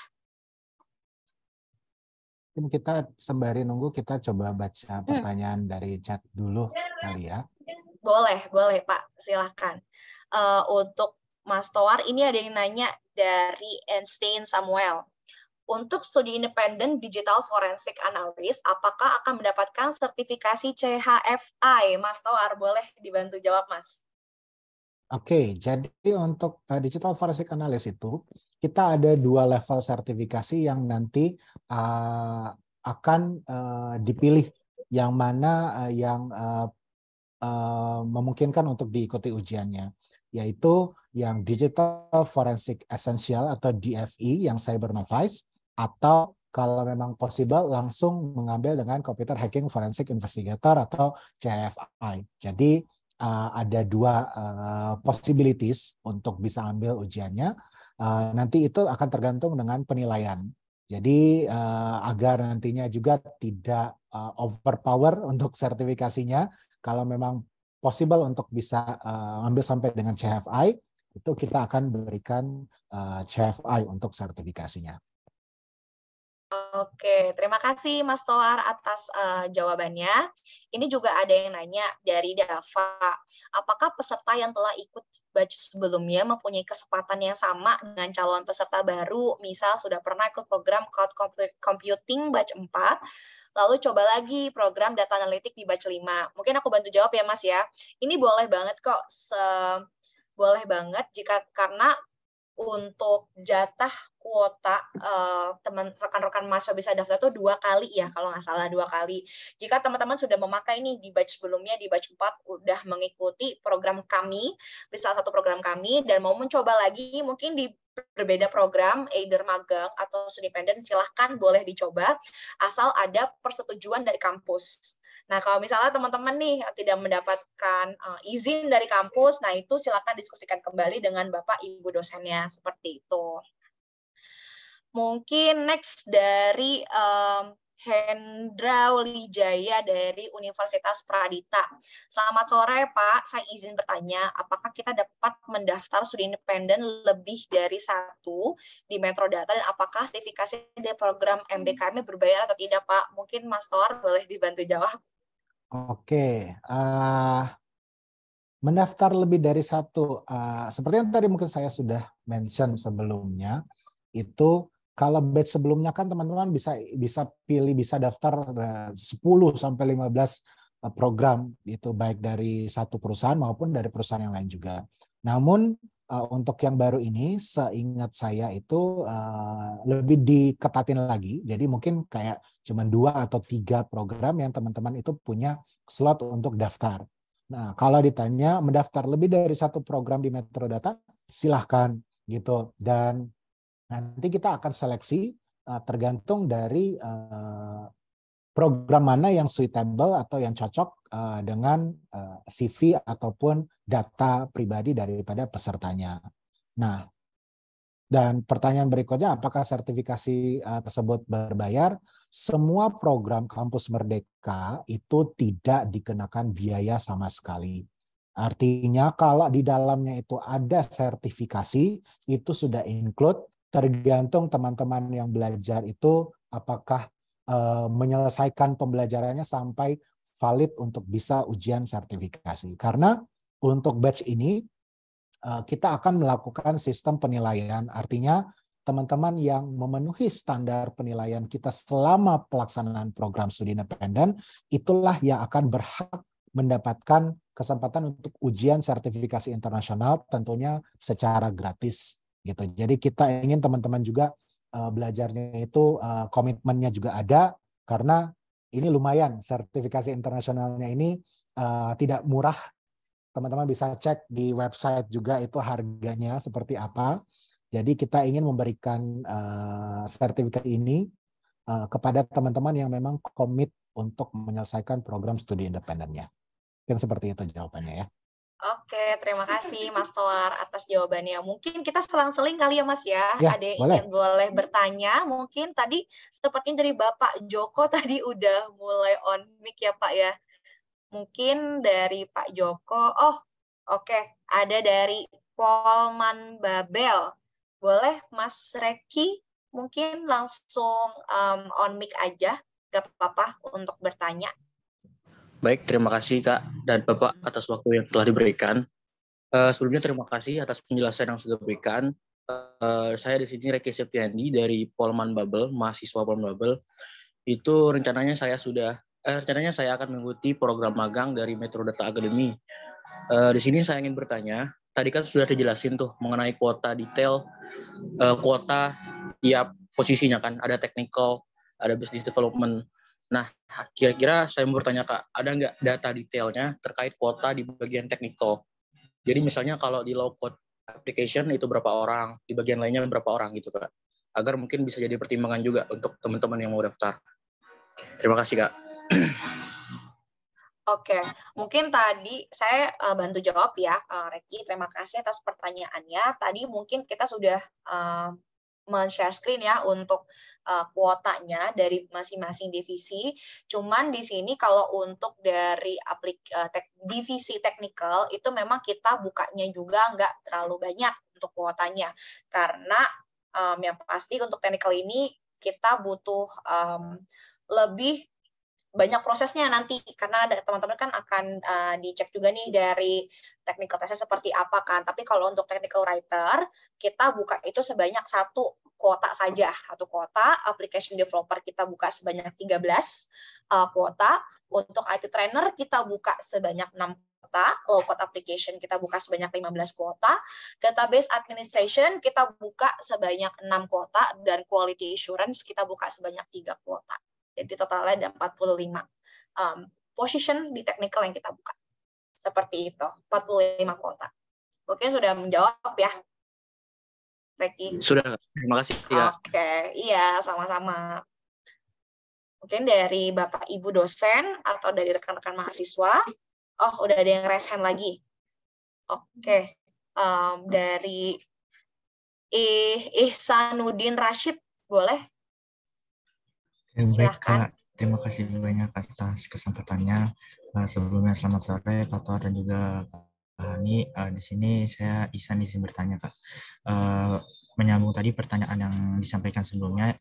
Mungkin kita sembari nunggu, kita coba baca pertanyaan dari chat dulu kali ya. Boleh Pak, silakan. Untuk Mas Toar, ini ada yang nanya dari Einstein Samuel. Untuk studi independen digital forensik analis, apakah akan mendapatkan sertifikasi CHFI? Mas Toar, boleh dibantu jawab, Mas? Oke, jadi untuk digital forensik analis itu, kita ada 2 level sertifikasi yang nanti akan dipilih yang mana yang memungkinkan untuk diikuti ujiannya, yaitu yang Digital Forensic Essential atau DFE yang Cyber Novice, atau kalau memang possible langsung mengambil dengan Computer Hacking Forensic Investigator atau CFI. Jadi ada 2 possibilities untuk bisa ambil ujiannya. Nanti itu akan tergantung dengan penilaian. Jadi agar nantinya juga tidak overpower untuk sertifikasinya, kalau memang possible untuk bisa ambil sampai dengan CFI, itu kita akan berikan CFI untuk sertifikasinya. Oke, terima kasih Mas Toar atas jawabannya. Ini juga ada yang nanya dari Dava, apakah peserta yang telah ikut batch sebelumnya mempunyai kesempatan yang sama dengan calon peserta baru, misal sudah pernah ikut program Cloud Computing batch 4, lalu coba lagi program Data Analytics di batch 5. Mungkin aku bantu jawab ya Mas ya. Ini boleh banget kok, boleh banget karena untuk jatah kuota rekan-rekan mahasiswa bisa daftar tuh 2 kali ya, kalau nggak salah 2 kali. Jika teman-teman sudah memakai nih di batch sebelumnya, di batch 4 udah mengikuti program kami, di salah satu program kami, dan mau mencoba lagi mungkin di berbeda program, either magang atau studi independen, silahkan boleh dicoba, asal ada persetujuan dari kampus. Nah, kalau misalnya teman-teman nih tidak mendapatkan izin dari kampus, nah itu silakan diskusikan kembali dengan Bapak Ibu dosennya, seperti itu. Mungkin next dari Hendra Wijaya dari Universitas Pradita. Selamat sore Pak, saya izin bertanya, apakah kita dapat mendaftar studi independen lebih dari 1 di Metrodata, dan apakah sertifikasi dari program MBKM berbayar atau tidak Pak? Mungkin Mas Toar boleh dibantu jawab. Oke, mendaftar lebih dari 1, seperti yang tadi mungkin saya sudah mention sebelumnya, itu kalau batch sebelumnya kan teman-teman bisa pilih, bisa daftar 10 sampai 15 program, itu baik dari satu perusahaan maupun dari perusahaan yang lain juga. Namun untuk yang baru ini, seingat saya itu lebih diketatin lagi. Jadi mungkin kayak cuma 2 atau 3 program yang teman-teman itu punya slot untuk daftar. Nah, kalau ditanya mendaftar lebih dari 1 program di Metrodata, silahkan gitu. Dan nanti kita akan seleksi tergantung dari program mana yang suitable atau yang cocok dengan CV ataupun data pribadi daripada pesertanya. Nah, dan pertanyaan berikutnya, apakah sertifikasi tersebut berbayar? Semua program Kampus Merdeka itu tidak dikenakan biaya sama sekali. Artinya kalau di dalamnya itu ada sertifikasi, itu sudah include, tergantung teman-teman yang belajar itu apakah menyelesaikan pembelajarannya sampai valid untuk bisa ujian sertifikasi. Karena untuk batch ini kita akan melakukan sistem penilaian, artinya teman-teman yang memenuhi standar penilaian kita selama pelaksanaan program studi independen, itulah yang akan berhak mendapatkan kesempatan untuk ujian sertifikasi internasional, tentunya secara gratis gitu. Jadi kita ingin teman-teman juga belajarnya itu komitmennya juga ada, karena ini lumayan, sertifikasi internasionalnya ini tidak murah. Teman-teman bisa cek di website juga itu harganya seperti apa. Jadi kita ingin memberikan sertifikat ini kepada teman-teman yang memang komit untuk menyelesaikan program studi independennya. Yang seperti itu jawabannya ya. Oke, terima kasih Mas Toar atas jawabannya. Mungkin kita selang-seling kali ya Mas ya. Ya, ada yang boleh. boleh bertanya. Mungkin tadi sepertinya dari Bapak Joko tadi udah mulai on mic ya Pak ya. Mungkin dari Pak Joko. Oh, oke. Ada dari Polman Babel. Boleh Mas Reki mungkin langsung on mic aja. Gak apa-apa untuk bertanya. Baik, terima kasih Kak dan Bapak atas waktu yang telah diberikan. Sebelumnya terima kasih atas penjelasan yang sudah diberikan. Saya di sini Reki Septiandi dari Polman Bubble, mahasiswa Polman Bubble. Itu rencananya saya akan mengikuti program magang dari Metro Data Academy. Di sini saya ingin bertanya, tadi kan sudah dijelasin tuh mengenai kuota detail, kuota tiap posisinya kan, ada technical, ada business development. Nah, kira-kira saya mau bertanya Kak, ada nggak data detailnya terkait kuota di bagian technical? Jadi misalnya kalau di low code application itu berapa orang, di bagian lainnya berapa orang gitu Kak. Agar mungkin bisa jadi pertimbangan juga untuk teman-teman yang mau daftar. Terima kasih Kak. Oke, mungkin tadi saya bantu jawab ya, Reki. Terima kasih atas pertanyaannya. Tadi mungkin kita sudah men-share screen ya untuk kuotanya dari masing-masing divisi. Cuman di sini kalau untuk dari divisi technical itu memang kita bukanya juga nggak terlalu banyak untuk kuotanya. Karena yang pasti untuk technical ini kita butuh lebih banyak prosesnya nanti, karena ada teman-teman kan akan dicek juga nih dari technical testnya seperti apa kan. Tapi kalau untuk technical writer, kita buka itu sebanyak satu kuota saja. Satu kuota, application developer kita buka sebanyak 13 kuota. Untuk IT trainer kita buka sebanyak 6 kuota, low code application kita buka sebanyak 15 kuota, database administration kita buka sebanyak 6 kuota, dan quality assurance kita buka sebanyak 3 kuota. Jadi totalnya ada 45 position di technical yang kita buka. Seperti itu, 45 kuota. Mungkin sudah menjawab ya, Reki? Sudah, terima kasih Kak. Oke, iya sama-sama. Mungkin dari Bapak Ibu dosen atau dari rekan-rekan mahasiswa. Oh, udah ada yang raise hand lagi. Oke, dari Ihsanuddin Rashid, boleh? Baik Kak, terima kasih banyak atas kesempatannya. Sebelumnya selamat sore Pak Toa dan juga Pak Hani. Di sini saya Ihsan izin bertanya Kak. Menyambung tadi pertanyaan yang disampaikan sebelumnya,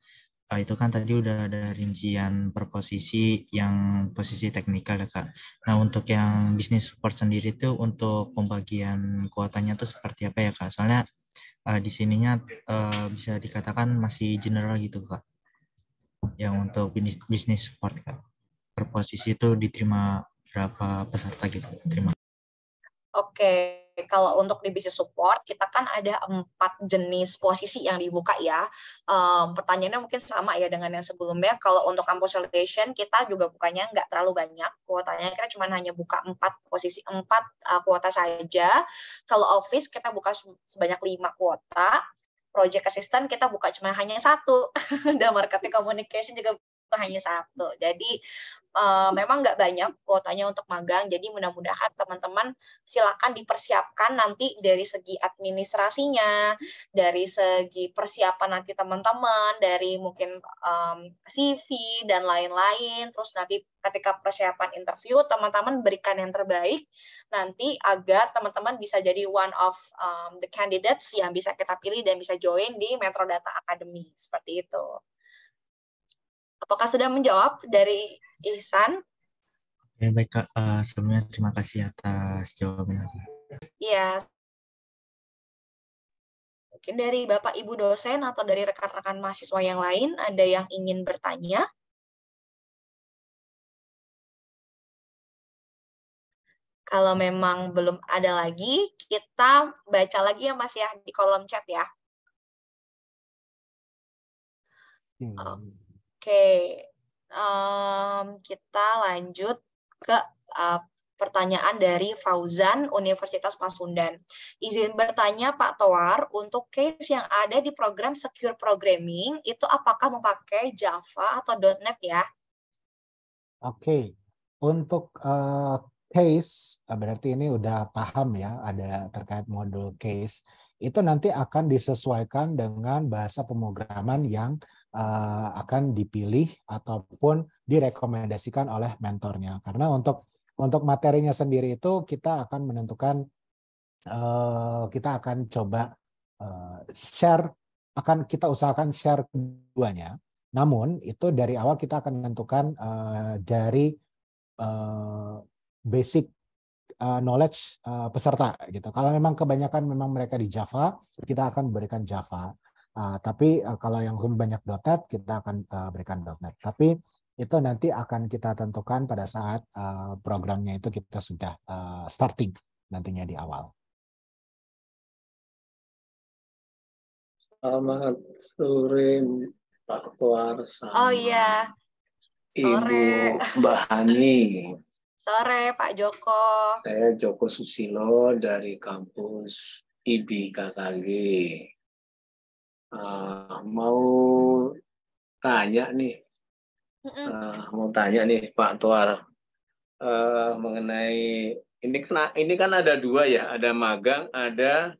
itu kan tadi udah ada rincian per posisi yang posisi teknikal ya Kak. Nah untuk yang bisnis support sendiri itu untuk pembagian kuotanya itu seperti apa ya Kak? Soalnya di sininya bisa dikatakan masih general gitu Kak. Yang untuk bisnis support Kak, per posisi itu diterima berapa peserta gitu? Terima. Oke, kalau untuk di bisnis support kita kan ada 4 jenis posisi yang dibuka ya. Pertanyaannya mungkin sama ya dengan yang sebelumnya. Kalau untuk campus relation kita juga bukanya nggak terlalu banyak kuotanya, kita cuma hanya buka 4 posisi, 4 kuota saja. Kalau office kita buka sebanyak 5 kuota. Project assistant kita buka cuma hanya 1, dan marketing communication juga buka hanya 1. Jadi memang nggak banyak kuotanya untuk magang. Jadi mudah-mudahan teman-teman silakan dipersiapkan nanti dari segi administrasinya, dari segi persiapan nanti teman-teman, dari mungkin CV dan lain-lain. Terus nanti ketika persiapan interview, teman-teman berikan yang terbaik nanti agar teman-teman bisa jadi one of the candidates yang bisa kita pilih dan bisa join di Metro Data Academy. Seperti itu. Apakah sudah menjawab dari Ihsan? Ya, baik Kak, sebelumnya terima kasih atas jawabannya. Iya. Mungkin dari Bapak Ibu dosen atau dari rekan-rekan mahasiswa yang lain ada yang ingin bertanya? Kalau memang belum ada lagi, kita baca lagi ya Mas ya di kolom chat ya. Oke, kita lanjut ke pertanyaan dari Fauzan, Universitas Pasundan. Izin bertanya Pak Toar, untuk case yang ada di program Secure Programming, itu apakah memakai Java atau .NET ya? Oke, untuk case, berarti ini udah paham ya, ada terkait modul case. Itu nanti akan disesuaikan dengan bahasa pemrograman yang akan dipilih ataupun direkomendasikan oleh mentornya. Karena untuk materinya sendiri itu kita akan menentukan, kita akan coba share, akan kita usahakan share keduanya. Namun itu dari awal kita akan menentukan dari basic knowledge peserta gitu. Kalau memang kebanyakan memang mereka di Java, kita akan berikan Java. Tapi kalau yang lebih banyak .NET, kita akan berikan .NET. Tapi itu nanti akan kita tentukan pada saat programnya itu kita sudah starting nantinya di awal. Selamat sore Pak Tuar sama Oh iya, sore. Ibu Mbak Hani. Sore Pak Joko. Saya Joko Susilo dari kampus IB KKG. Mau tanya nih, Pak Tuar mengenai ini kan ada dua ya, ada magang, ada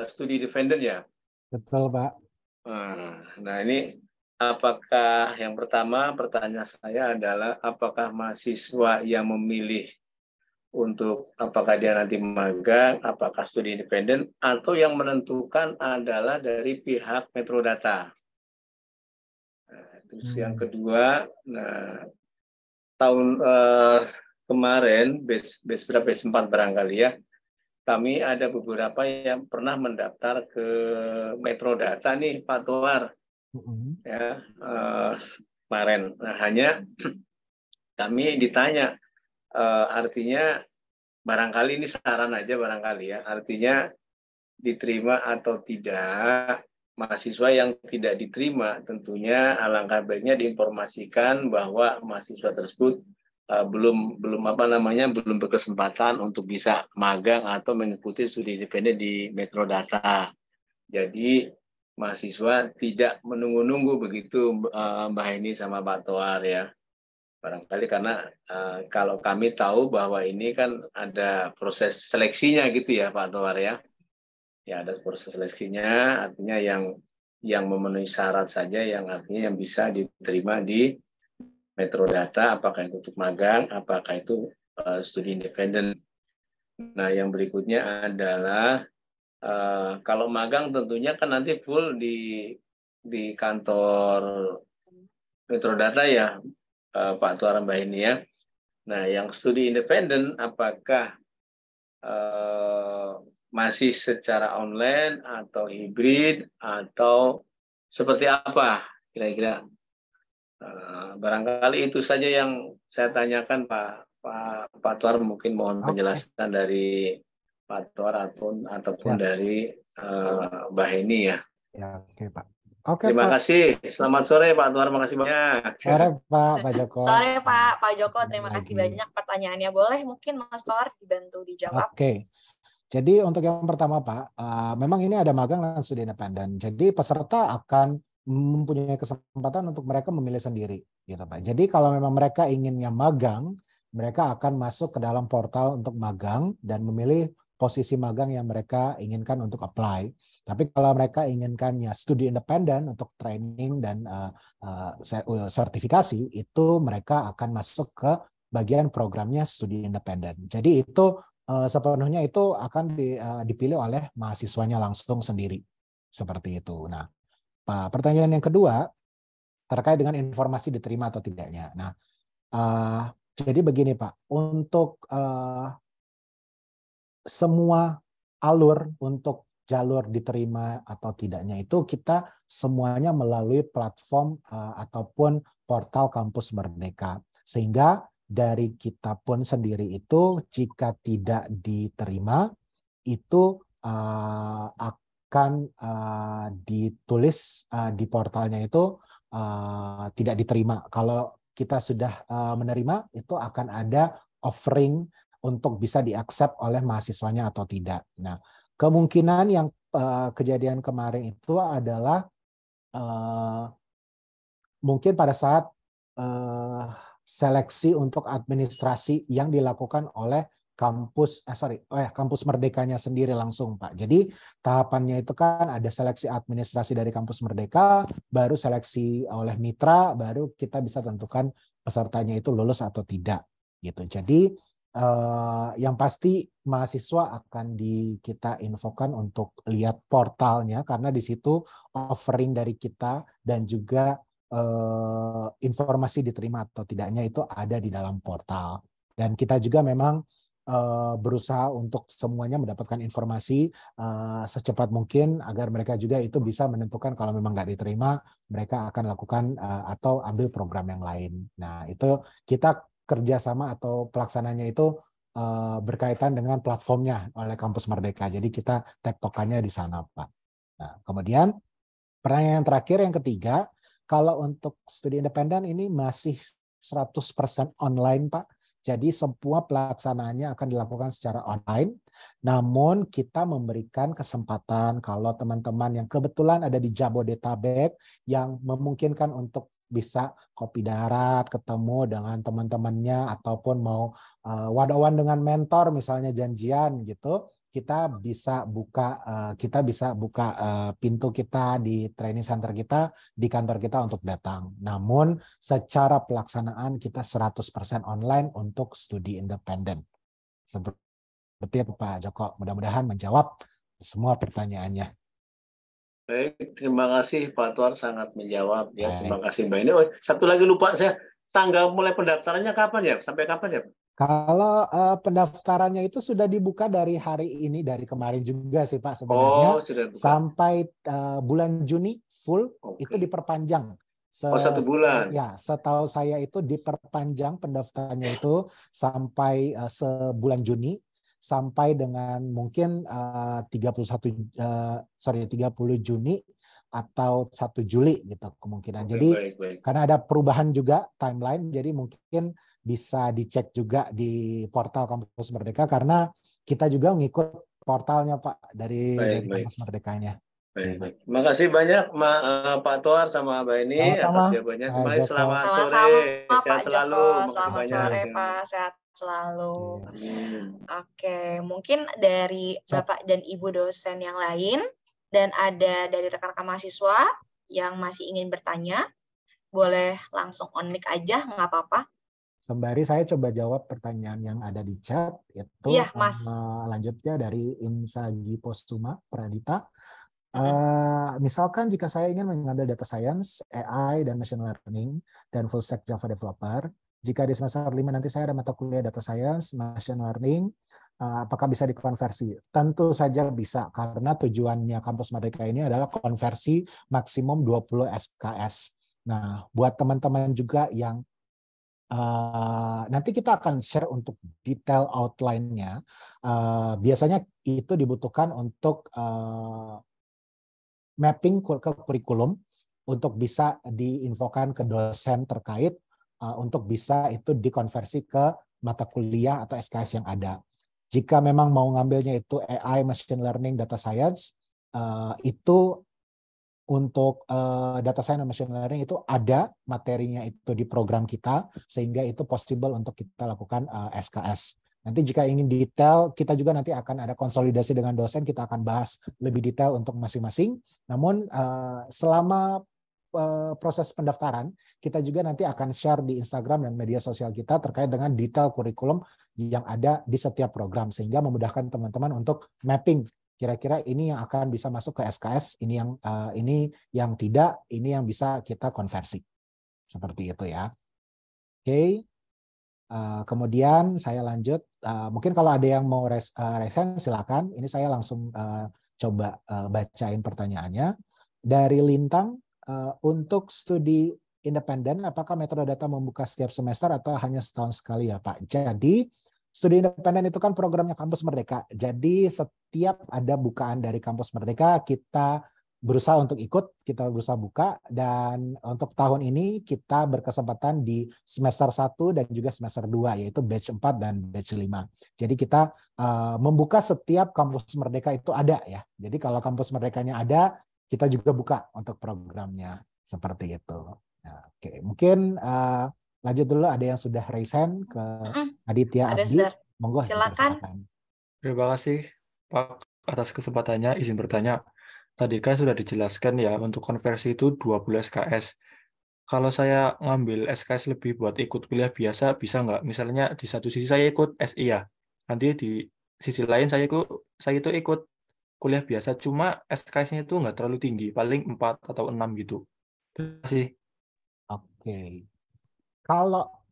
studi dependent ya. Betul, Pak. Nah ini apakah yang pertama pertanyaan saya adalah apakah mahasiswa yang memilih untuk apakah dia nanti magang, apakah studi independen, atau yang menentukan adalah dari pihak Metrodata. Terus yang kedua, tahun kemarin, batch berapa, batch 4 barangkali ya, kami ada beberapa yang pernah mendaftar ke Metrodata nih, Pak Tuar. Ya, kemarin. Nah, hanya kami ditanya, artinya barangkali ini saran aja barangkali ya, artinya diterima atau tidak. Mahasiswa yang tidak diterima tentunya alangkah baiknya diinformasikan bahwa mahasiswa tersebut belum berkesempatan untuk bisa magang atau mengikuti studi independen di Metrodata. Jadi mahasiswa tidak menunggu-nunggu begitu Mbak Heni sama Pak Toar ya. Barangkali karena kalau kami tahu bahwa ini kan ada proses seleksinya gitu ya Pak Toar ya. Ya ada proses seleksinya, artinya yang memenuhi syarat saja yang artinya yang bisa diterima di Metrodata, apakah itu untuk magang, apakah itu studi independen. Nah yang berikutnya adalah kalau magang tentunya kan nanti full di kantor Metrodata ya Pak Tuar Mbak ini ya. Nah yang studi independen apakah masih secara online atau hibrid atau seperti apa kira-kira? Barangkali itu saja yang saya tanyakan Pak Tuar, mungkin mohon penjelasan dari Pak Tuar ataupun dari Mbak Heni ya. Ya, oke Pak. Terima kasih. Selamat sore Pak Tuar, makasih banyak. Sore Pak Joko. Sore Pak Joko, terima kasih banyak pertanyaannya. Boleh mungkin Mas Tuar dibantu dijawab. Oke. Jadi untuk yang pertama Pak, memang ini ada magang dan studi independen. Jadi peserta akan mempunyai kesempatan untuk mereka memilih sendiri, gitu Pak. Jadi kalau memang mereka inginnya magang, mereka akan masuk ke dalam portal untuk magang dan memilih posisi magang yang mereka inginkan untuk apply. Tapi kalau mereka inginkannya studi independen untuk training dan sertifikasi, itu mereka akan masuk ke bagian programnya studi independen. Jadi itu sepenuhnya itu akan dipilih oleh mahasiswanya langsung sendiri. Seperti itu. Nah, pertanyaan yang kedua terkait dengan informasi diterima atau tidaknya. Nah, jadi begini Pak, untuk semua alur untuk jalur diterima atau tidaknya itu kita semuanya melalui platform ataupun portal Kampus Merdeka. Sehingga dari kita pun sendiri itu jika tidak diterima itu akan ditulis di portalnya itu tidak diterima. Kalau kita sudah menerima itu akan ada offering untuk bisa diaccept oleh mahasiswanya atau tidak. Nah, kemungkinan yang kejadian kemarin itu adalah mungkin pada saat seleksi untuk administrasi yang dilakukan oleh kampus Merdekanya sendiri langsung Pak. Jadi tahapannya itu kan ada seleksi administrasi dari kampus Merdeka, baru seleksi oleh mitra, baru kita bisa tentukan pesertanya itu lulus atau tidak gitu. Jadi yang pasti mahasiswa akan kita infokan untuk lihat portalnya karena di situ offering dari kita dan juga informasi diterima atau tidaknya itu ada di dalam portal. Dan kita juga memang berusaha untuk semuanya mendapatkan informasi secepat mungkin agar mereka juga itu bisa menentukan kalau memang nggak diterima, mereka akan lakukan atau ambil program yang lain. Nah, itu kita kerjasama atau pelaksananya itu berkaitan dengan platformnya oleh Kampus Merdeka. Jadi kita tektokannya di sana, Pak. Nah, kemudian pertanyaan terakhir yang ketiga, kalau untuk studi independen ini masih 100% online, Pak. Jadi semua pelaksanaannya akan dilakukan secara online. Namun kita memberikan kesempatan kalau teman-teman yang kebetulan ada di Jabodetabek yang memungkinkan untuk bisa kopi darat, ketemu dengan teman-temannya, ataupun mau one-on-one dengan mentor, misalnya janjian gitu, kita bisa buka pintu kita di training center kita, di kantor kita untuk datang. Namun secara pelaksanaan kita 100% online untuk studi independen. Seperti itu Pak Joko, mudah-mudahan menjawab semua pertanyaannya. Baik, terima kasih Pak Tuar, sangat menjawab ya. Baik. Terima kasih Mbak ini. Oh, satu lagi lupa saya, tanggal mulai pendaftarannya kapan ya? Sampai kapan ya? Kalau pendaftarannya itu sudah dibuka dari hari ini, dari kemarin juga sih Pak sebenarnya, sudah buka. sampai bulan Juni full. Oke. Itu diperpanjang. 1 bulan. Ya, setahu saya itu diperpanjang pendaftarannya itu sampai sebulan Juni, sampai dengan mungkin 30 Juni atau 1 Juli gitu kemungkinan. Oke, Jadi baik. karena ada perubahan juga timeline, jadi mungkin bisa dicek juga di portal Kampus Merdeka karena kita juga mengikut portalnya Pak dari Kampus Merdekanya. Baik. Terima kasih banyak Pak Tuar sama Mbak ini atas jawabannya. Terima kasih. Selamat sore. Sehat selalu. Selamat sore Pak. Sehat selalu. Oke, mungkin dari Bapak dan Ibu dosen yang lain dan ada dari rekan-rekan mahasiswa yang masih ingin bertanya, boleh langsung on mic aja, nggak apa-apa. Sembari saya coba jawab pertanyaan yang ada di chat, itu lanjutnya dari Insagi Posuma Pradita. Misalkan jika saya ingin mengambil data science, AI, dan machine learning, dan full stack Java developer, jika di semester 5 nanti saya ada mata kuliah data science, machine learning, apakah bisa dikonversi? Tentu saja bisa, karena tujuannya Kampus Merdeka ini adalah konversi maksimum 20 SKS. Nah, buat teman-teman juga yang nanti kita akan share untuk detail outline-nya. Biasanya itu dibutuhkan untuk mapping ke kurikulum untuk bisa diinfokan ke dosen terkait untuk bisa itu dikonversi ke mata kuliah atau SKS yang ada. Jika memang mau ngambilnya itu AI, machine learning, data science, itu untuk data science dan machine learning itu ada materinya itu di program kita, sehingga itu possible untuk kita lakukan SKS. Nanti jika ingin detail, kita juga nanti akan ada konsolidasi dengan dosen, kita akan bahas lebih detail untuk masing-masing. Namun selama proses pendaftaran, kita juga nanti akan share di Instagram dan media sosial kita terkait dengan detail kurikulum yang ada di setiap program, sehingga memudahkan teman-teman untuk mapping kira-kira ini yang akan bisa masuk ke SKS, ini yang tidak, ini yang bisa kita konversi. Seperti itu ya. Oke. Kemudian saya lanjut. Mungkin kalau ada yang mau resen silakan. Ini saya langsung coba bacain pertanyaannya. Dari Lintang, untuk studi independen, apakah metode data membuka setiap semester atau hanya setahun sekali ya Pak? Jadi studi independen itu kan programnya Kampus Merdeka. Jadi setiap ada bukaan dari Kampus Merdeka, kita berusaha untuk ikut, kita berusaha buka, dan untuk tahun ini kita berkesempatan di semester 1 dan juga semester 2, yaitu batch 4 dan batch 5. Jadi kita membuka setiap Kampus Merdeka itu ada ya. Jadi kalau Kampus Merdekanya ada, kita juga buka untuk programnya. Seperti itu. Nah, oke. Mungkin lanjut dulu, ada yang sudah raise hand ke Aditya Abdi. Monggo, silakan. Terima kasih Pak atas kesempatannya. Izin bertanya. Tadi kan sudah dijelaskan ya, untuk konversi itu 20 SKS. Kalau saya ngambil SKS lebih buat ikut kuliah biasa, bisa nggak? Misalnya di satu sisi saya ikut SI ya, nanti di sisi lain saya itu ikut kuliah biasa, cuma SKS-nya itu nggak terlalu tinggi, paling 4 atau 6 gitu. Terima kasih. Oke.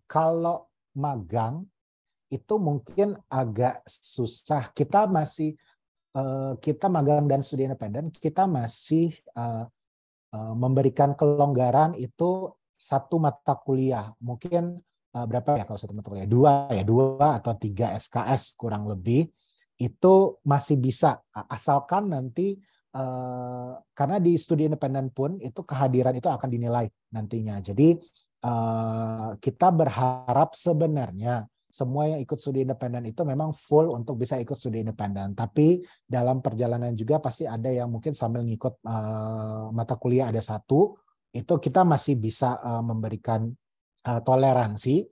Kalau magang itu mungkin agak susah. Kita magang dan studi independen, kita masih memberikan kelonggaran itu satu mata kuliah. Mungkin berapa ya kalau satu mata kuliah? Dua atau 3 SKS kurang lebih. Itu masih bisa, asalkan nanti karena di studi independen pun itu kehadiran itu akan dinilai nantinya. Jadi kita berharap sebenarnya semua yang ikut studi independen itu memang full untuk bisa ikut studi independen. Tapi dalam perjalanan juga pasti ada yang mungkin sambil ngikut mata kuliah ada satu, itu kita masih bisa memberikan toleransi.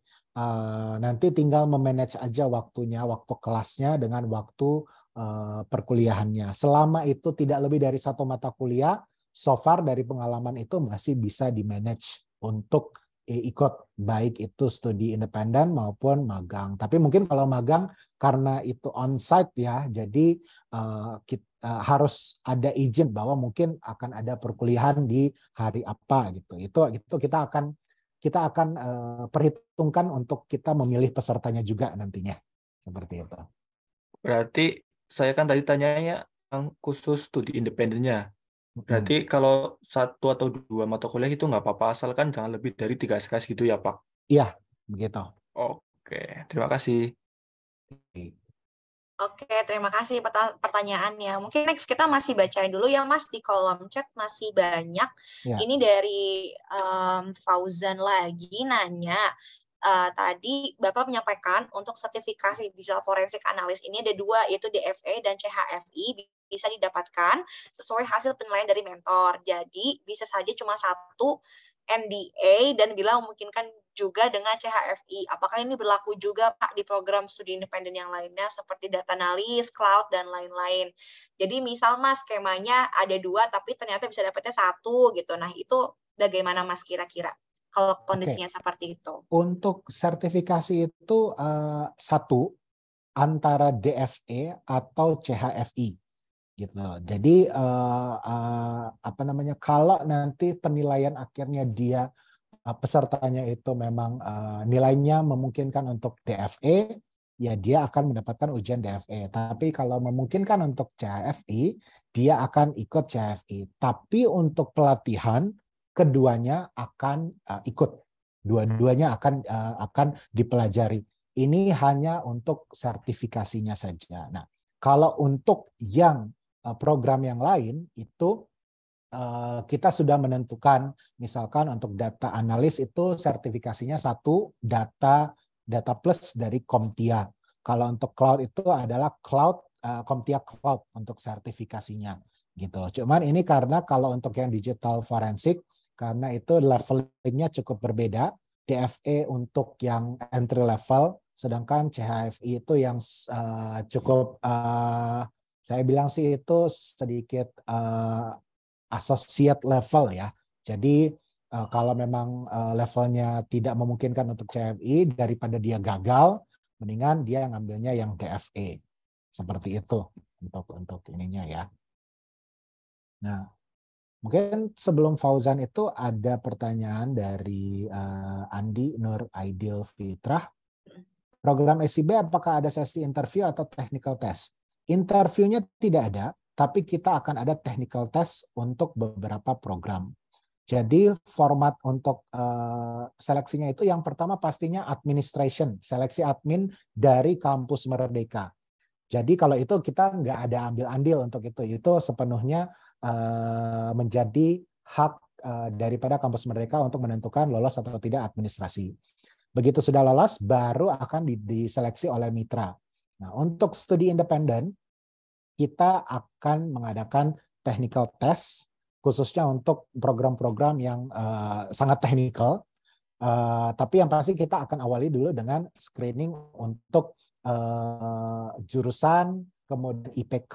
Nanti tinggal memanage aja waktunya, waktu kelasnya dengan waktu perkuliahannya. Selama itu tidak lebih dari satu mata kuliah, so far dari pengalaman itu masih bisa di-manage untuk ikut, baik itu studi independen maupun magang. Tapi mungkin kalau magang karena itu on-site ya, jadi kita harus ada izin bahwa mungkin akan ada perkuliahan di hari apa gitu. Itu kita akan perhitungkan untuk kita memilih pesertanya juga nantinya. Seperti itu. Berarti saya kan tadi tanyanya yang khusus studi independennya. Berarti kalau 1 atau 2 mata kuliah itu nggak apa-apa, asalkan jangan lebih dari 3 SKS gitu ya, Pak? Iya, begitu. Oke, terima kasih. Oke, terima kasih pertanyaannya. Mungkin next kita masih bacain dulu ya Mas, di kolom chat masih banyak. Ya. Ini dari Fauzan lagi nanya, tadi Bapak menyampaikan untuk sertifikasi digital forensik analis ini ada 2, yaitu DFE dan CHFI, bisa didapatkan sesuai hasil penilaian dari mentor. Jadi bisa saja cuma 1 NDA dan bila memungkinkan juga dengan CHFI. Apakah ini berlaku juga Pak di program studi independen yang lainnya seperti data analis, cloud, dan lain-lain. Jadi misal Mas skemanya ada 2 tapi ternyata bisa dapatnya 1 gitu. Nah itu bagaimana Mas kira-kira kalau kondisinya seperti itu? Untuk sertifikasi itu satu antara DFE atau CHFI gitu. Jadi kalau nanti penilaian akhirnya dia pesertanya itu memang nilainya memungkinkan untuk DFE, ya dia akan mendapatkan ujian DFE. Tapi kalau memungkinkan untuk CHFI, dia akan ikut CHFI. Tapi untuk pelatihan keduanya akan ikut, dua-duanya akan dipelajari. Ini hanya untuk sertifikasinya saja. Nah, kalau untuk yang program yang lain itu kita sudah menentukan, misalkan untuk data analis itu sertifikasinya 1 data plus dari CompTIA. Kalau untuk cloud itu adalah CompTIA Cloud untuk sertifikasinya gitu. Cuman ini karena kalau untuk yang digital forensik, karena itu levelingnya cukup berbeda. DFE untuk yang entry level, sedangkan CHFI itu yang cukup saya bilang sih itu sedikit associate level ya. Jadi kalau memang levelnya tidak memungkinkan untuk CHFI, daripada dia gagal, mendingan dia ngambilnya yang DFE. Seperti itu untuk ininya ya. Nah, mungkin sebelum Fauzan itu ada pertanyaan dari Andi Nur Aidil Fitrah. Program SIB apakah ada sesi interview atau technical test? Interviewnya tidak ada, tapi kita akan ada technical test untuk beberapa program. Jadi format untuk seleksinya itu yang pertama pastinya administration, seleksi admin dari kampus Merdeka. Jadi kalau itu kita nggak ada ambil andil untuk itu sepenuhnya menjadi hak daripada kampus Merdeka untuk menentukan lolos atau tidak administrasi. Begitu sudah lolos, baru akan diseleksi oleh mitra. Nah, untuk studi independen, kita akan mengadakan technical test, khususnya untuk program-program yang sangat teknikal. Tapi yang pasti kita akan awali dulu dengan screening untuk jurusan, kemudian IPK,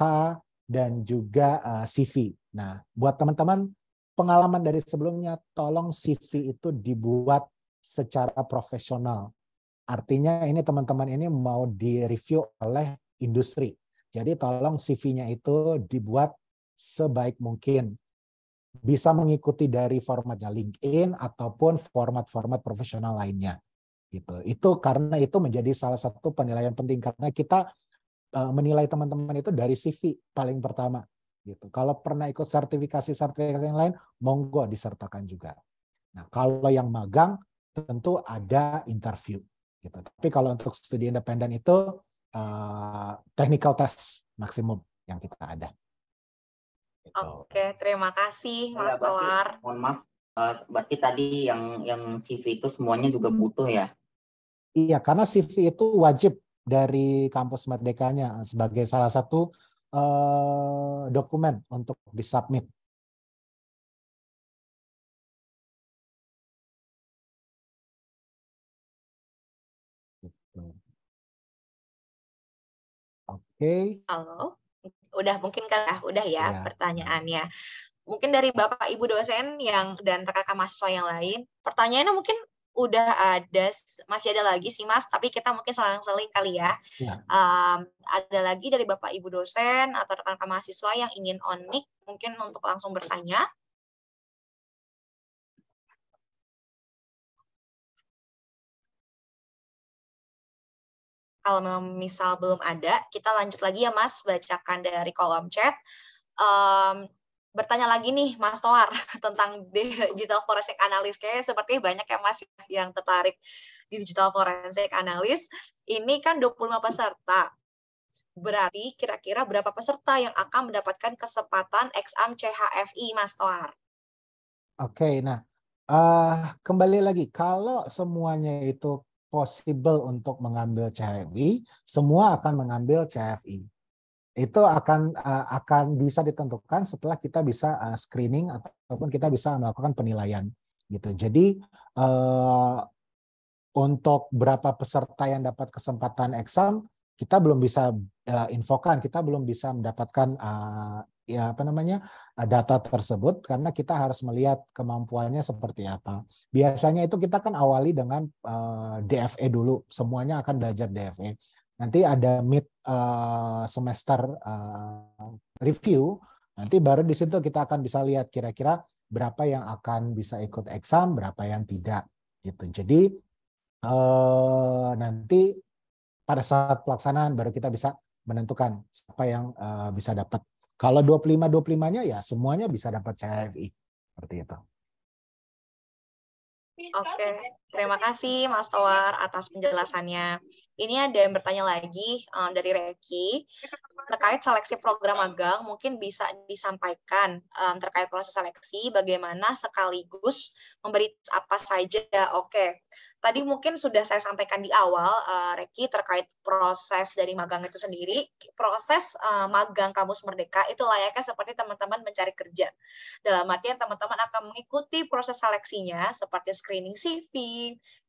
dan juga CV. Nah, buat teman-teman, pengalaman dari sebelumnya, tolong CV itu dibuat secara profesional. Artinya ini teman-teman ini mau direview oleh industri. Jadi tolong CV-nya itu dibuat sebaik mungkin. Bisa mengikuti dari formatnya LinkedIn ataupun format-format profesional lainnya. gitu. Itu karena itu menjadi salah satu penilaian penting karena kita menilai teman-teman itu dari CV paling pertama gitu. Kalau pernah ikut sertifikasi yang lain, monggo disertakan juga. Nah, kalau yang magang tentu ada interview gitu. Tapi kalau untuk studi independen itu technical test maksimum yang kita ada. Gitu. Oke, terima kasih Mas Toar. Mohon maaf, berarti tadi yang CV itu semuanya juga butuh ya? Iya, karena CV itu wajib dari kampus Merdekanya sebagai salah satu dokumen untuk disubmit. Oke. Halo, udah mungkin kan ya, udah ya Ya. pertanyaannya. Mungkin dari Bapak Ibu dosen dan rekan-rekan mahasiswa yang lain, pertanyaannya mungkin udah ada, masih ada lagi sih Mas, tapi kita mungkin selang-seling kali ya. Ya. Ada lagi dari Bapak Ibu dosen atau rekan-rekan mahasiswa yang ingin on mic, mungkin untuk langsung bertanya. Kalau memang misal belum ada, kita lanjut lagi ya Mas, bacakan dari kolom chat. Bertanya lagi nih Mas Toar tentang digital forensik analis. Kayaknya seperti banyak yang masih yang tertarik di digital forensik analis. Ini kan 25 peserta. Berarti kira-kira berapa peserta yang akan mendapatkan kesempatan exam CHFI Mas Toar? Oke, nah kembali lagi, kalau semuanya itu possible untuk mengambil CHFI, semua akan mengambil CHFI. Itu akan bisa ditentukan setelah kita bisa screening ataupun kita bisa melakukan penilaian gitu. Jadi untuk berapa peserta yang dapat kesempatan exam kita belum bisa infokan, kita belum bisa mendapatkan data tersebut karena kita harus melihat kemampuannya seperti apa. Biasanya itu kita kan awali dengan DFE dulu, semuanya akan belajar DFE. Nanti ada mid semester review, nanti baru di situ kita akan bisa lihat kira-kira berapa yang akan bisa ikut exam, berapa yang tidak gitu. Jadi nanti pada saat pelaksanaan baru kita bisa menentukan siapa yang bisa dapat. Kalau 25-25-nya ya semuanya bisa dapat CHFI. Seperti itu. Oke, terima kasih Mas Toar atas penjelasannya. Ini ada yang bertanya lagi dari Reki terkait seleksi program magang, mungkin bisa disampaikan terkait proses seleksi, bagaimana sekaligus memberi apa saja. Oke, tadi mungkin sudah saya sampaikan di awal, Reki, terkait proses dari magang itu sendiri. Proses magang Kampus Merdeka itu layaknya seperti teman-teman mencari kerja. Dalam artian teman-teman akan mengikuti proses seleksinya seperti screening CV,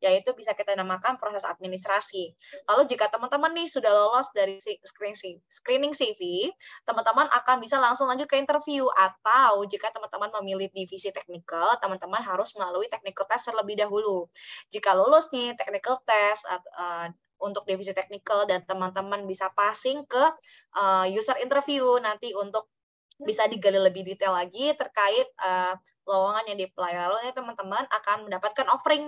yaitu bisa kita namakan proses administrasi. Lalu jika teman-teman nih sudah lolos dari screening CV, teman-teman akan bisa langsung lanjut ke interview, atau jika teman-teman memilih divisi technical, teman-teman harus melalui technical test terlebih dahulu. Jika lulus nih technical test untuk divisi technical dan teman-teman bisa passing ke user interview nanti untuk bisa digali lebih detail lagi terkait lowongan yang di-apply. Lalu teman-teman akan mendapatkan offering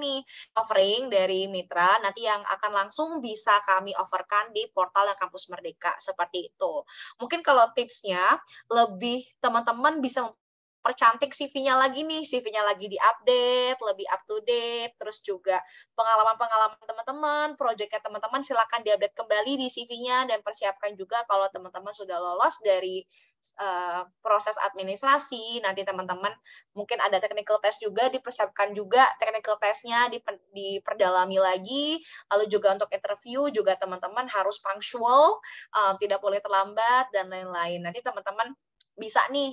dari mitra nanti yang akan langsung bisa kami offerkan di portal Kampus Merdeka, seperti itu. Mungkin kalau tipsnya lebih teman-teman bisa percantik CV-nya lagi nih, CV-nya lagi di-update, lebih up to date, terus juga pengalaman-pengalaman teman-teman, proyeknya teman-teman silakan di-update kembali di CV-nya dan persiapkan juga kalau teman-teman sudah lolos dari proses administrasi, nanti teman-teman mungkin ada technical test juga, dipersiapkan juga technical testnya, diperdalami lagi, lalu juga untuk interview juga teman-teman harus punctual, tidak boleh terlambat, dan lain-lain. Nanti teman-teman bisa nih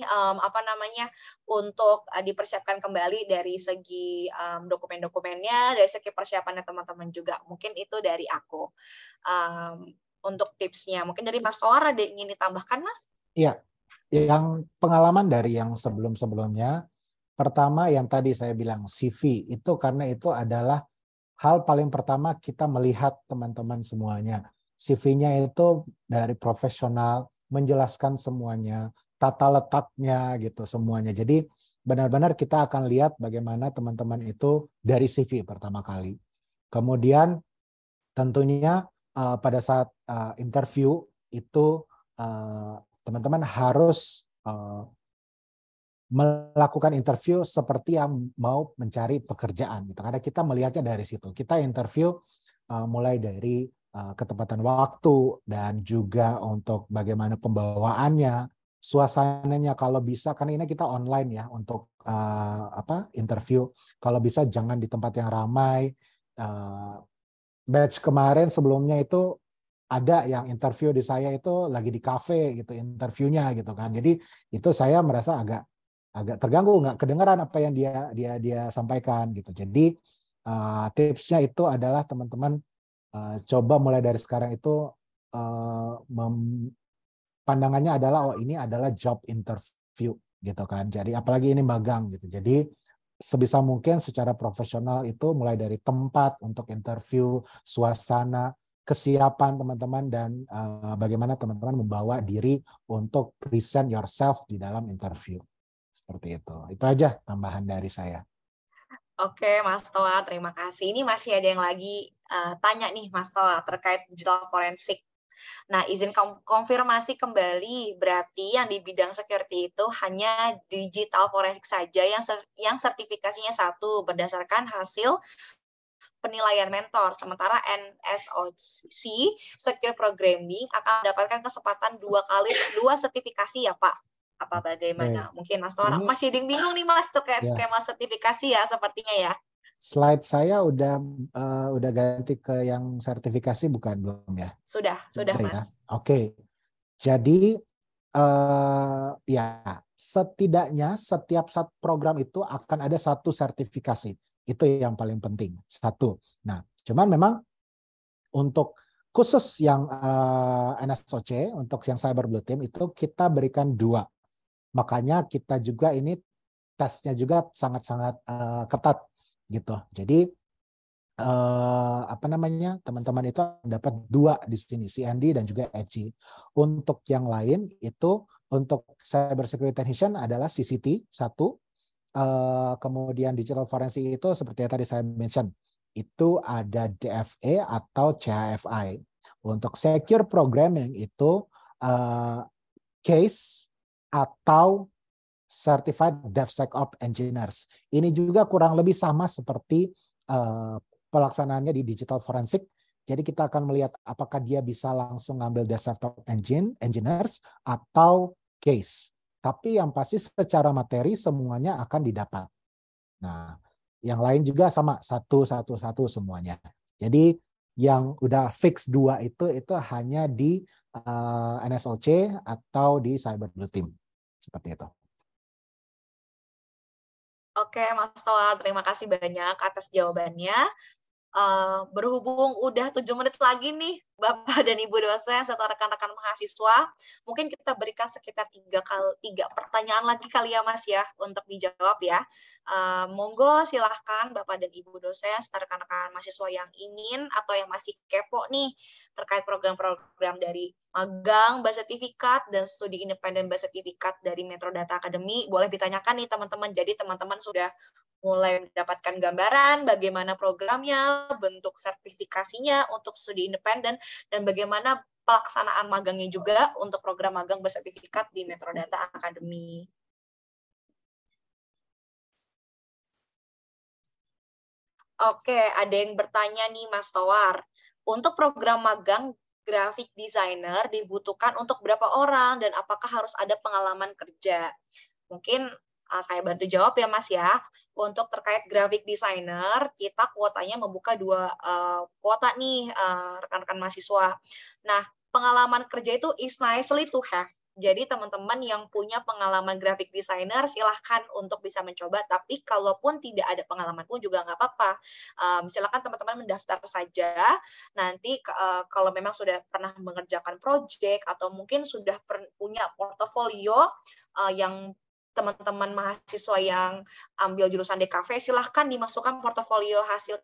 untuk dipersiapkan kembali dari segi dokumen-dokumennya, dari segi persiapannya teman-teman juga. Mungkin itu dari aku untuk tipsnya. Mungkin dari Mas Toar ada yang ingin ditambahkan, Mas? Iya, yang pengalaman dari yang sebelum-sebelumnya, pertama yang tadi saya bilang CV, itu karena itu adalah hal paling pertama kita melihat teman-teman semuanya. CV-nya itu dari profesional, menjelaskan semuanya, tata letaknya gitu semuanya. Jadi benar-benar kita akan lihat bagaimana teman-teman itu dari CV pertama kali. Kemudian tentunya pada saat interview itu teman-teman harus melakukan interview seperti yang mau mencari pekerjaan gitu. Karena kita melihatnya dari situ. Kita interview mulai dari ketepatan waktu dan juga untuk bagaimana pembawaannya, suasananya kalau bisa, karena ini kita online ya untuk interview. Kalau bisa jangan di tempat yang ramai. Batch kemarin sebelumnya itu ada yang interview di saya itu lagi di kafe gitu interviewnya gitu kan. Jadi itu saya merasa agak terganggu, nggak kedengaran apa yang dia sampaikan gitu. Jadi tipsnya itu adalah teman-teman coba mulai dari sekarang itu pandangannya adalah oh ini adalah job interview gitu kan. Jadi apalagi ini magang gitu. Jadi sebisa mungkin secara profesional itu mulai dari tempat untuk interview, suasana, kesiapan teman-teman, dan bagaimana teman-teman membawa diri untuk present yourself di dalam interview. Seperti itu. Itu aja tambahan dari saya. Oke, Mas Toa, terima kasih. Ini masih ada yang lagi tanya nih, Mas Toa, terkait digital forensik. Nah, izin konfirmasi kembali, berarti yang di bidang security itu hanya digital forensik saja yang sertifikasinya 1 berdasarkan hasil penilaian mentor. Sementara NSOC, Secure Programming, akan mendapatkan kesempatan 2 sertifikasi ya, Pak? Apa bagaimana? Mungkin Mas Toa masih bingung nih, Mas, terkait skema sertifikasi ya, sepertinya ya. Slide saya udah ganti ke yang sertifikasi bukan, belum ya? Sudah Mas. Ya? Oke. Jadi ya setidaknya setiap program itu akan ada 1 sertifikasi. Itu yang paling penting, 1. Nah, cuman memang untuk khusus yang NSOC, untuk yang Cyber Blue Team itu kita berikan 2. Makanya kita juga ini tesnya juga sangat-sangat ketat gitu. Jadi teman-teman itu dapat 2 di sini, CND dan juga EDGI. Untuk yang lain itu untuk cyber security technician adalah CCT 1, kemudian digital forensik itu seperti yang tadi saya mention, itu ada DFE atau CHFI. Untuk secure programming itu CASE atau Certified DevSecOps Engineers. Ini juga kurang lebih sama seperti pelaksanaannya di digital forensik. Jadi kita akan melihat apakah dia bisa langsung ngambil DevSecOps Engineers atau case. Tapi yang pasti secara materi semuanya akan didapat. Nah, yang lain juga sama, 1 semuanya. Jadi yang udah fix 2 itu hanya di NSOC atau di Cyber Blue Team. Seperti itu. Oke, Mas Toa, terima kasih banyak atas jawabannya. Berhubung udah 7 menit lagi nih, Bapak dan Ibu dosen serta rekan-rekan mahasiswa, mungkin kita berikan sekitar 3 pertanyaan lagi kali ya, Mas ya, untuk dijawab ya. Monggo silahkan Bapak dan Ibu dosen serta rekan-rekan mahasiswa yang ingin atau yang masih kepo nih terkait program-program dari magang bersertifikat dan studi independen bersertifikat dari Metro Data Academy, boleh ditanyakan nih teman-teman. Jadi teman-teman sudah mulai mendapatkan gambaran bagaimana programnya, bentuk sertifikasinya untuk studi independen, dan bagaimana pelaksanaan magangnya juga untuk program magang bersertifikat di Metro Data Academy. Oke, ada yang bertanya nih, Mas Towar. Untuk program magang graphic designer dibutuhkan untuk berapa orang dan apakah harus ada pengalaman kerja? Mungkin saya bantu jawab ya, Mas ya. Untuk terkait graphic designer, kita kuotanya membuka 2 kuota nih, rekan-rekan mahasiswa. Nah, pengalaman kerja itu is nicely to have. Jadi teman-teman yang punya pengalaman graphic designer silahkan untuk bisa mencoba, tapi kalaupun tidak ada pengalaman pun juga nggak apa-apa. Silakan teman-teman mendaftar saja. Nanti kalau memang sudah pernah mengerjakan project atau mungkin sudah punya portofolio yang teman-teman mahasiswa yang ambil jurusan DKV, silahkan dimasukkan portofolio hasil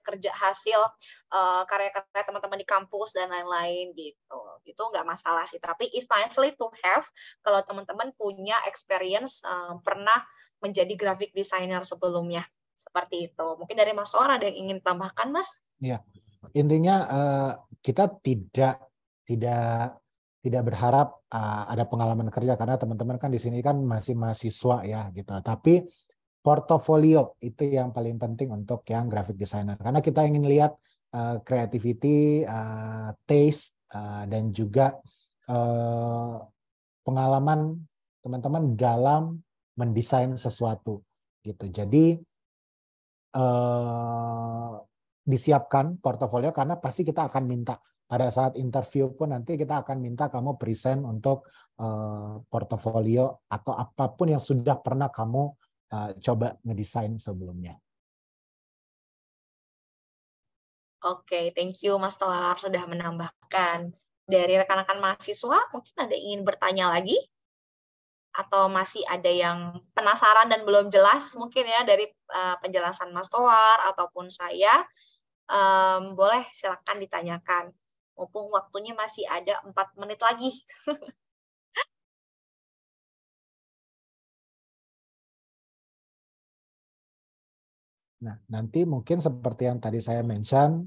karya-karya teman-teman di kampus dan lain-lain gitu. Itu nggak masalah sih, tapi it's nicely to have kalau teman-teman punya experience pernah menjadi graphic designer sebelumnya. Seperti itu. Mungkin dari Mas Or ada yang ingin tambahkan, Mas? Iya. Intinya kita tidak berharap ada pengalaman kerja karena teman-teman kan di sini kan masih mahasiswa ya gitu. Tapi portofolio itu yang paling penting untuk yang graphic designer karena kita ingin lihat creativity, taste, dan juga pengalaman teman-teman dalam mendesain sesuatu gitu. Jadi disiapkan portofolio karena pasti kita akan minta pada saat interview pun nanti kita akan minta kamu present untuk portofolio atau apapun yang sudah pernah kamu coba ngedesain sebelumnya. Oke, thank you Mas Tohar sudah menambahkan. Dari rekan-rekan mahasiswa, mungkin ada yang ingin bertanya lagi? Atau masih ada yang penasaran dan belum jelas mungkin ya dari penjelasan Mas Tohar ataupun saya? Boleh silakan ditanyakan. Mumpung waktunya masih ada 4 menit lagi. Nah, nanti mungkin seperti yang tadi saya mention,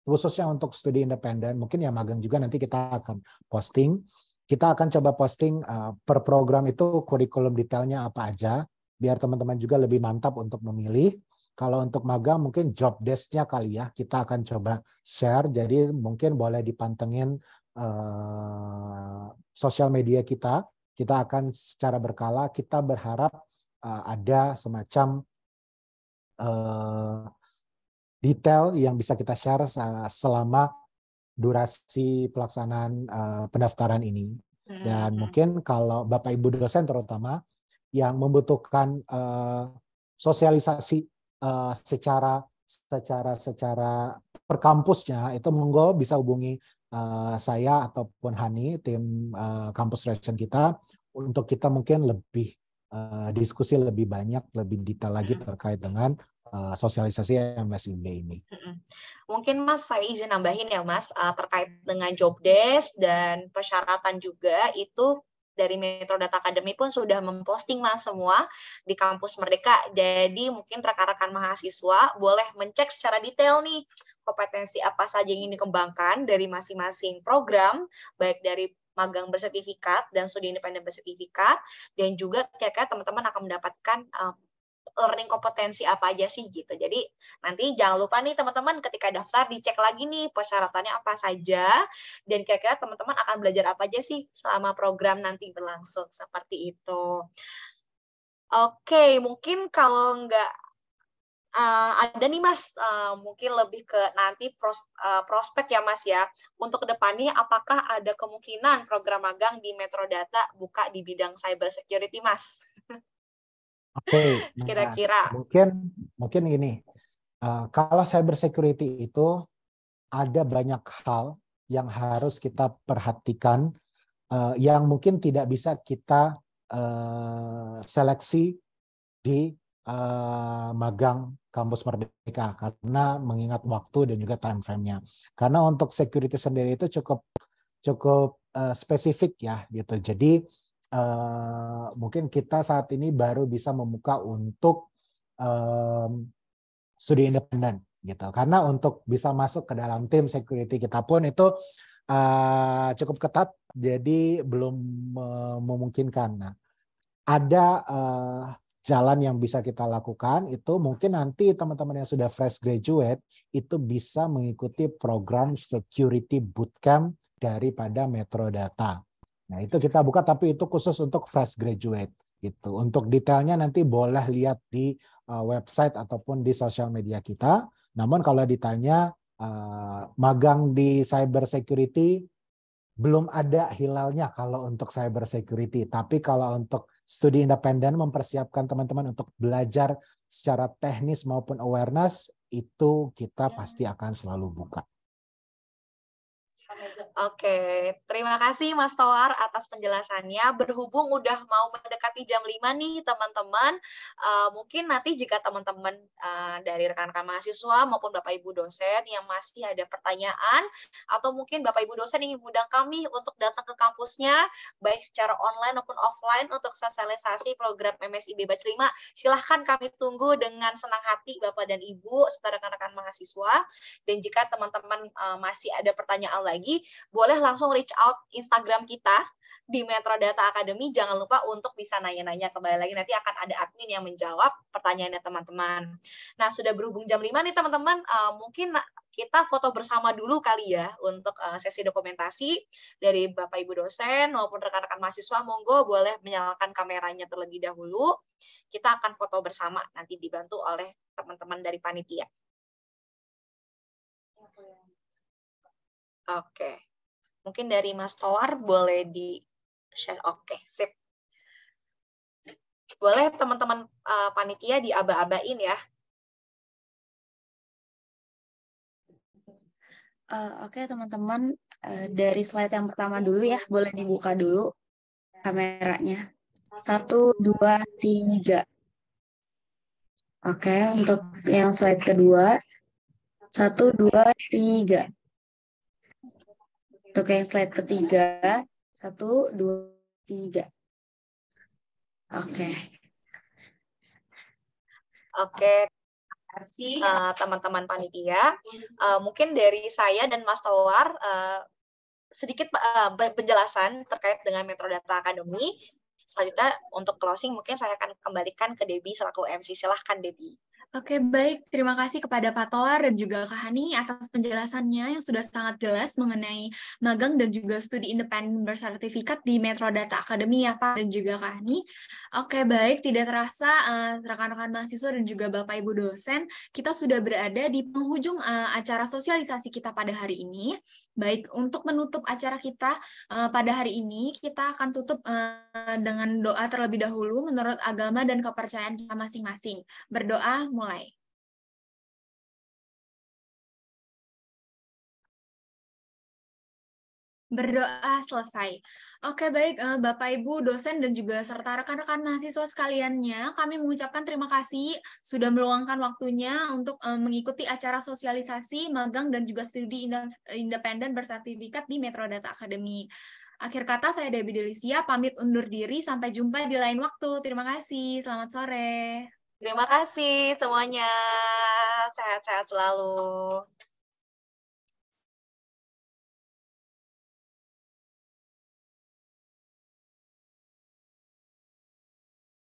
khususnya untuk studi independen, mungkin yang magang juga nanti kita akan posting. Kita akan coba posting per program itu kurikulum detailnya apa aja, biar teman-teman juga lebih mantap untuk memilih. Kalau untuk magang mungkin job desk-nya kali ya, kita akan coba share, jadi mungkin boleh dipantengin sosial media kita. Kita akan secara berkala, kita berharap ada semacam detail yang bisa kita share selama durasi pelaksanaan pendaftaran ini. Dan mungkin kalau Bapak Ibu dosen terutama yang membutuhkan sosialisasi secara per kampusnya, itu monggo bisa hubungi saya ataupun Hani, tim kampus relation kita, untuk kita mungkin lebih diskusi lebih banyak, lebih detail lagi terkait dengan sosialisasi MSIB ini. Mungkin Mas, saya izin nambahin ya Mas, terkait dengan job desk dan persyaratan juga itu dari Metro Data Academy pun sudah memposting Mas semua di kampus Merdeka. Jadi mungkin rekan-rekan mahasiswa boleh mencek secara detail nih kompetensi apa saja yang ingin dikembangkan dari masing-masing program, baik dari magang bersertifikat dan studi independen bersertifikat, dan juga kira-kira teman-teman akan mendapatkan learning kompetensi apa aja sih gitu. Jadi nanti jangan lupa nih teman-teman ketika daftar dicek lagi nih persyaratannya apa saja dan kira-kira teman-teman akan belajar apa aja sih selama program nanti berlangsung seperti itu. Oke, mungkin kalau nggak ada nih Mas, mungkin lebih ke nanti prospek ya Mas ya. Untuk kedepannya apakah ada kemungkinan program magang di Metro Data buka di bidang cyber security Mas? Oke, Kira-kira. Mungkin ini, kalau cyber security itu ada banyak hal yang harus kita perhatikan, yang mungkin tidak bisa kita seleksi di magang kampus Merdeka karena mengingat waktu dan juga time frame-nya. Karena untuk security sendiri itu cukup spesifik ya gitu. Jadi mungkin kita saat ini baru bisa membuka untuk studi independen gitu. Karena untuk bisa masuk ke dalam tim security kita pun itu cukup ketat, jadi belum memungkinkan. Nah, ada jalan yang bisa kita lakukan itu mungkin nanti teman-teman yang sudah fresh graduate itu bisa mengikuti program security bootcamp daripada Metro Data. Nah, itu kita buka tapi itu khusus untuk fresh graduate gitu. Untuk detailnya nanti boleh lihat di website ataupun di sosial media kita. Namun kalau ditanya magang di cyber security belum ada hilalnya kalau untuk cyber security. Tapi kalau untuk studi independen mempersiapkan teman-teman untuk belajar secara teknis maupun awareness, itu kita pasti akan selalu buka. Oke, terima kasih Mas Toar atas penjelasannya. Berhubung udah mau mendekati jam 5 nih teman-teman, mungkin nanti jika teman-teman dari rekan-rekan mahasiswa maupun Bapak Ibu dosen yang masih ada pertanyaan, atau mungkin Bapak Ibu dosen ingin mengundang kami untuk datang ke kampusnya, baik secara online maupun offline untuk sosialisasi program MSIB Batch 5, silahkan kami tunggu dengan senang hati Bapak dan Ibu serta rekan-rekan mahasiswa. Dan jika teman-teman masih ada pertanyaan lagi, boleh langsung reach out Instagram kita di Metrodata Academy. Jangan lupa untuk bisa nanya-nanya kembali lagi. Nanti akan ada admin yang menjawab pertanyaannya teman-teman. Nah, sudah berhubung jam 5 nih teman-teman, mungkin kita foto bersama dulu kali ya untuk sesi dokumentasi dari Bapak Ibu dosen maupun rekan-rekan mahasiswa. Monggo boleh menyalakan kameranya terlebih dahulu. Kita akan foto bersama, nanti dibantu oleh teman-teman dari panitia. Oke. Mungkin dari Mas Toar boleh di-share. Oke, sip. Boleh teman-teman panitia diaba-abain ya. Oke, teman-teman, dari slide yang pertama dulu ya, boleh dibuka dulu kameranya. 1, 2, 3. Oke, untuk yang slide kedua, 1, 2, 3. Untuk yang slide ketiga, 1, 2, 3. Oke. Oke, terima kasih teman-teman panitia. Mungkin dari saya dan Mas Toar sedikit penjelasan terkait dengan Metrodata Academy. Selanjutnya untuk closing mungkin saya akan kembalikan ke Debbie selaku MC. Silahkan Debbie. Oke, baik. Terima kasih kepada Pak Toar dan juga Kak Hani atas penjelasannya yang sudah sangat jelas mengenai magang dan juga studi independen bersertifikat di Metrodata Academy ya Pak dan juga Kak Hani. Oke, baik. Tidak terasa rekan-rekan mahasiswa dan juga Bapak Ibu dosen, kita sudah berada di penghujung acara sosialisasi kita pada hari ini. Baik, untuk menutup acara kita pada hari ini, kita akan tutup dengan doa terlebih dahulu menurut agama dan kepercayaan kita masing-masing. Berdoa, mulai. Berdoa selesai. Oke, baik Bapak Ibu dosen dan juga serta rekan-rekan mahasiswa sekaliannya, kami mengucapkan terima kasih sudah meluangkan waktunya untuk mengikuti acara sosialisasi magang dan juga studi independen bersertifikat di Metrodata Academy. Akhir kata saya Debbie Delisia pamit undur diri, sampai jumpa di lain waktu. Terima kasih. Selamat sore. Terima kasih semuanya. Sehat-sehat selalu.